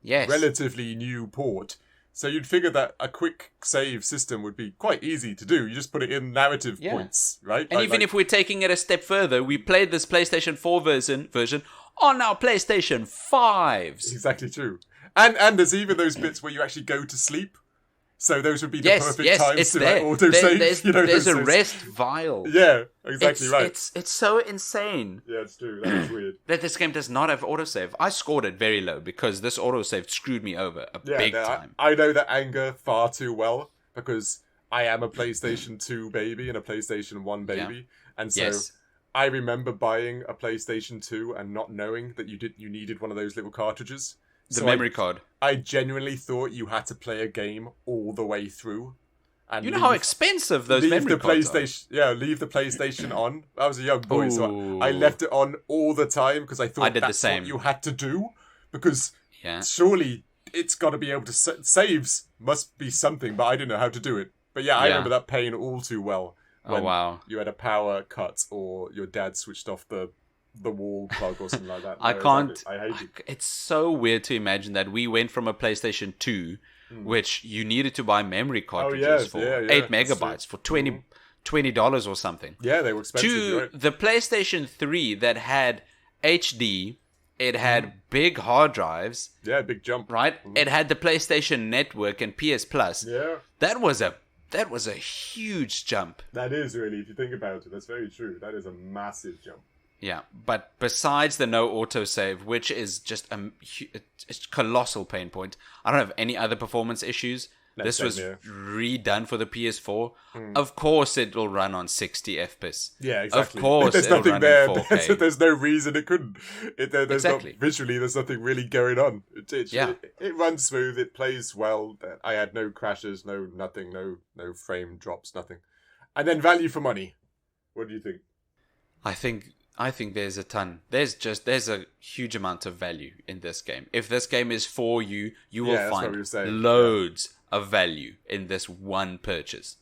relatively new port. So you'd figure that a quick save system would be quite easy to do. You just put it in narrative points, right? And even if we're taking it a step further, we played this PlayStation 4 version on our PlayStation 5s. Exactly true. And there's even those bits where you actually go to sleep. So those would be the perfect times to autosave. There's a rest vial. Yeah, exactly right. It's so insane. Yeah, it's true. That is weird. That this game does not have autosave. I scored it very low because this autosave screwed me over big time. I know that anger far too well because I am a PlayStation 2 baby and a PlayStation 1 baby. Yeah. And so I remember buying a PlayStation 2 and not knowing that you needed one of those little cartridges. The memory card. I genuinely thought you had to play a game all the way through. And you know how expensive those memory cards are? Leave the PlayStation on. I was a young boy, so I left it on all the time because I thought that's what you had to do. Because surely it's got to be able to... Saves must be something, but I didn't know how to do it. But I remember that pain all too well. When you had a power cut or your dad switched off the wall plug or something like that. I hate it. It's so weird to imagine that we went from a PlayStation 2, which you needed to buy memory cartridges for 8 megabytes for $20 or something. Yeah, they were expensive. To the PlayStation 3 that had HD, it had big hard drives. Yeah, big jump. Right? It had the PlayStation Network and PS Plus. Yeah. That was a huge jump. That is really, if you think about it, that's very true. That is a massive jump. Yeah, but besides the no autosave, which is just a colossal pain point, I don't have any other performance issues. This was redone for the PS4. Of course it will run on 60 FPS. Yeah, exactly. Of course there's it'll nothing run in 4K. There's no reason it couldn't. Exactly. Visually, there's nothing really going on. It runs smooth. It plays well. I had no crashes, no nothing, no frame drops, nothing. And then value for money. What do you think? I think there's a ton. There's a huge amount of value in this game. If this game is for you, you will find loads of value in this one purchase.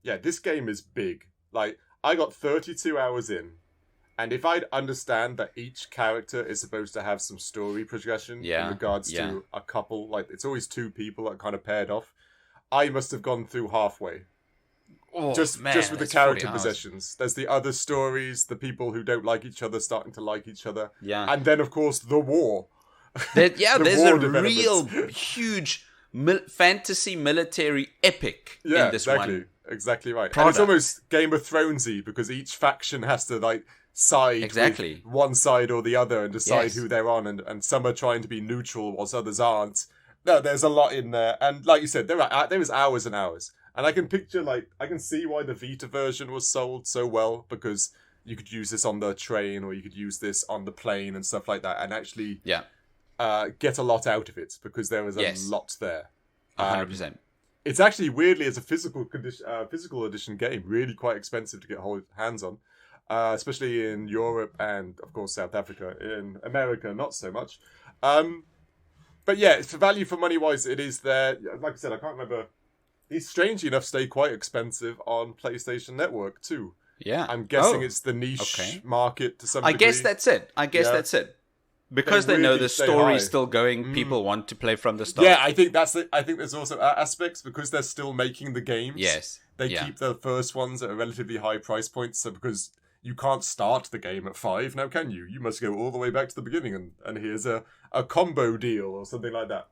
Yeah, this game is big. Like, I got 32 hours in, and if I'd understand that each character is supposed to have some story progression in regards to a couple, like it's always two people that are kind of paired off, I must have gone through halfway. Just with the character possessions. There's the other stories, the people who don't like each other starting to like each other. Yeah. And then, of course, the war. There's a real huge fantasy military epic in this one. Exactly right. And it's almost Game of Thronesy because each faction has to side with one side or the other and decide who they're on, and some are trying to be neutral whilst others aren't. No, there's a lot in there. And like you said, there was hours and hours. And I can I can see why the Vita version was sold so well, because you could use this on the train or you could use this on the plane and stuff like that and actually get a lot out of it, because there was a lot there. 100%. It's actually, weirdly, as a physical edition game, really quite expensive to get hands on, especially in Europe and, of course, South Africa. In America, not so much. But yeah, for value for money wise, it is there. Like I said, I can't remember. These, strangely enough, stay quite expensive on PlayStation Network too. Yeah. I'm guessing it's the niche market to some degree. I guess that's it. Because they know the story's still going, people want to play from the start. Yeah, I think there's also aspects, because they're still making the games. Yes. They keep the first ones at a relatively high price point, so because you can't start the game at $5 now, can you? You must go all the way back to the beginning and here's a combo deal or something like that.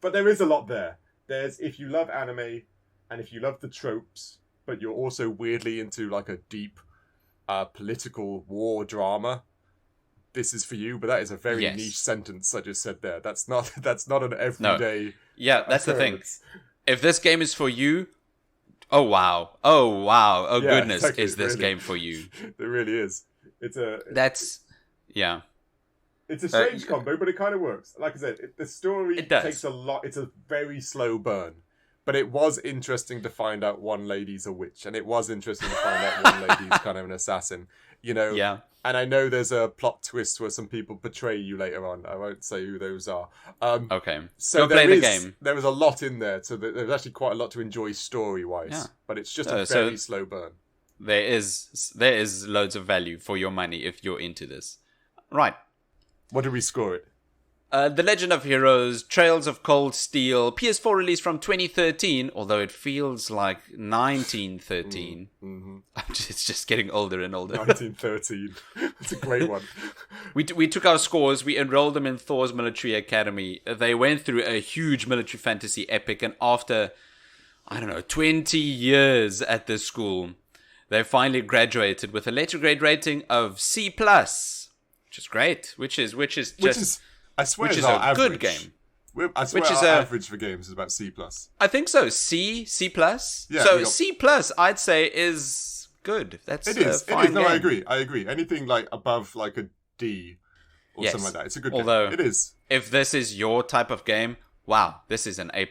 But there is a lot there. There's, if you love anime and if you love the tropes, but you're also weirdly into like a deep political war drama, this is for you, but that is a very niche sentence I just said there. That's not an everyday. No. Yeah, that's occurrence. The thing. If this game is for you, oh wow, goodness, exactly. Is this game for you? It really is. It's a strange combo, but it kind of works. Like I said, the story takes a lot. It's a very slow burn. But it was interesting to find out one lady's a witch, and it was interesting to find out one lady's kind of an assassin, you know? Yeah. And I know there's a plot twist where some people betray you later on. I won't say who those are. Okay. So go play the game. There was a lot in there, so there's actually quite a lot to enjoy story-wise. Yeah. But it's just a very slow burn. There is loads of value for your money if you're into this. Right. What did we score it? The Legend of Heroes, Trails of Cold Steel, PS4 release from 2013, although it feels like 1913. Mm-hmm. It's just getting older and older. 1913. It's a great one. We took our scores, we enrolled them in Thor's Military Academy. They went through a huge military fantasy epic, and after, 20 years at this school, they finally graduated with a letter grade rating of C+, which is great, which is I swear which is a average. Good game. I swear our average for games is about C+. I think so. C+. Yeah, so C+, I'd say, is good. It is. No, I agree. Anything like above like a D or something like that, it's a good game. It is. If this is your type of game, wow, this is an A+.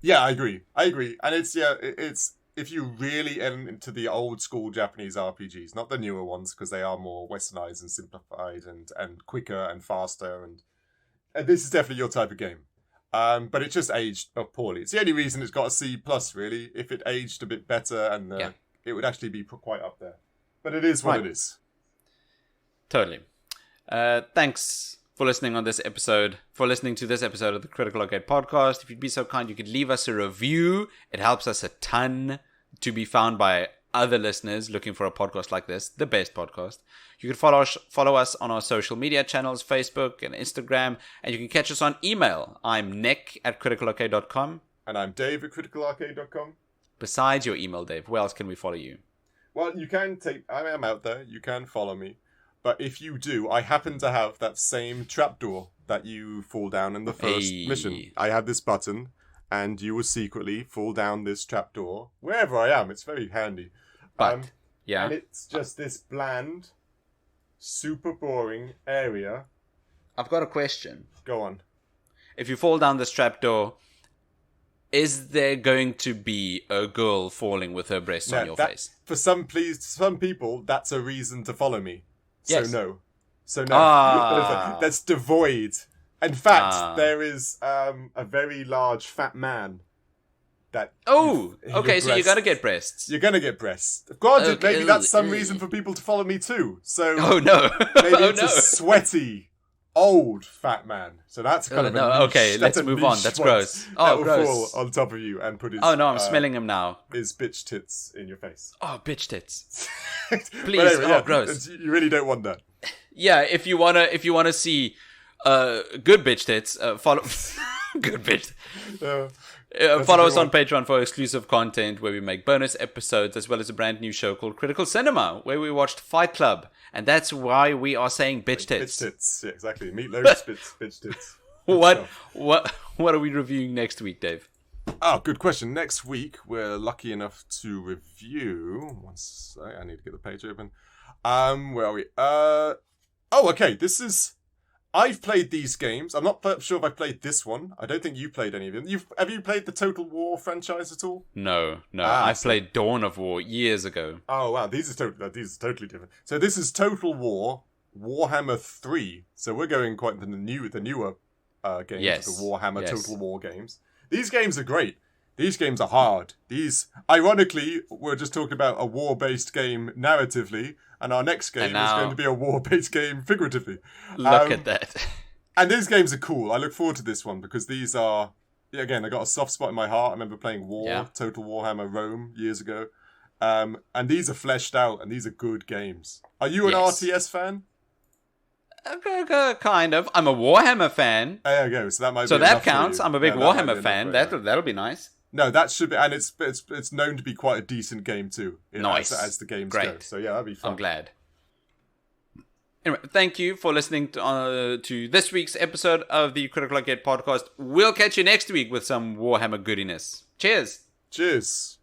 Yeah, I agree. And it's if you really enter into the old school Japanese RPGs, not the newer ones, because they are more westernized and simplified and quicker and faster, and this is definitely your type of game. But it just aged poorly. It's the only reason it's got a C+, really. If it aged a bit better, and it would actually be quite up there. But it is what it is. Totally. Thanks for listening to this episode of the Critical Arcade Podcast. If you'd be so kind, you could leave us a review. It helps us a ton to be found by other listeners looking for a podcast like this, the best podcast. You can follow us on our social media channels, Facebook and Instagram, and you can catch us on email. I'm nick@criticalarcade.com. And I'm Dave at criticalarcade.com. Besides your email, Dave, where else can we follow you? Well, you can I am out there. You can follow me. But if you do, I happen to have that same trapdoor that you fall down in the first mission. I had this button, and you will secretly fall down this trapdoor wherever I am. It's very handy. And it's just this bland, super boring area. I've got a question. Go on. If you fall down this trapdoor, is there going to be a girl falling with her breasts on your face? For some people, that's a reason to follow me. Yes. So no. That's devoid. In fact, there is a very large fat man that... Oh! Okay, so you're going to get breasts. You're going to get breasts. Granted, maybe that's some reason for people to follow me too. So oh, no. Maybe it's a sweaty, old fat man. So that's kind of a niche. Okay, let's move on. That's gross. That will fall on top of you and put his... Oh, no, I'm smelling him now. His bitch tits in your face. Oh, bitch tits. Please, anyway, gross. You really don't want that. Yeah, if you wanna see good bitch tits, follow good bitch. Follow us on Patreon for exclusive content where we make bonus episodes, as well as a brand new show called Critical Cinema, where we watched Fight Club, and that's why we are saying bitch tits. Bitch tits, yeah, exactly. Meatloaf, bitch tits. What are we reviewing next week, Dave? Oh, good question. Next week, we're lucky enough to review... One sec, I need to get the page open. Where are we? Okay, this is... I've played these games. I'm not sure if I've played this one. I don't think you played any of them. Have you played the Total War franchise at all? No. I played Dawn of War years ago. Oh, wow. These are totally different. So this is Total War, Warhammer 3. So we're going quite the newer games, the Warhammer Total War games. These games are great. These games are hard. Ironically, we're just talking about a war-based game narratively, and our next game is going to be a war-based game figuratively. Look at that. And these games are cool. I look forward to this one because these are, again, I got a soft spot in my heart. I remember playing Total Warhammer Rome years ago. And these are fleshed out, and these are good games. Are you an RTS fan? Kind of. I'm a Warhammer fan. There you go. So that might be so that counts. I'm a big Warhammer fan. That'll be nice. No, that should be, and it's known to be quite a decent game too. Nice as the games go. So yeah, that'd be fun. I'm glad. Anyway, thank you for listening to this week's episode of the Critical Arcade podcast. We'll catch you next week with some Warhammer goodiness. Cheers. Cheers.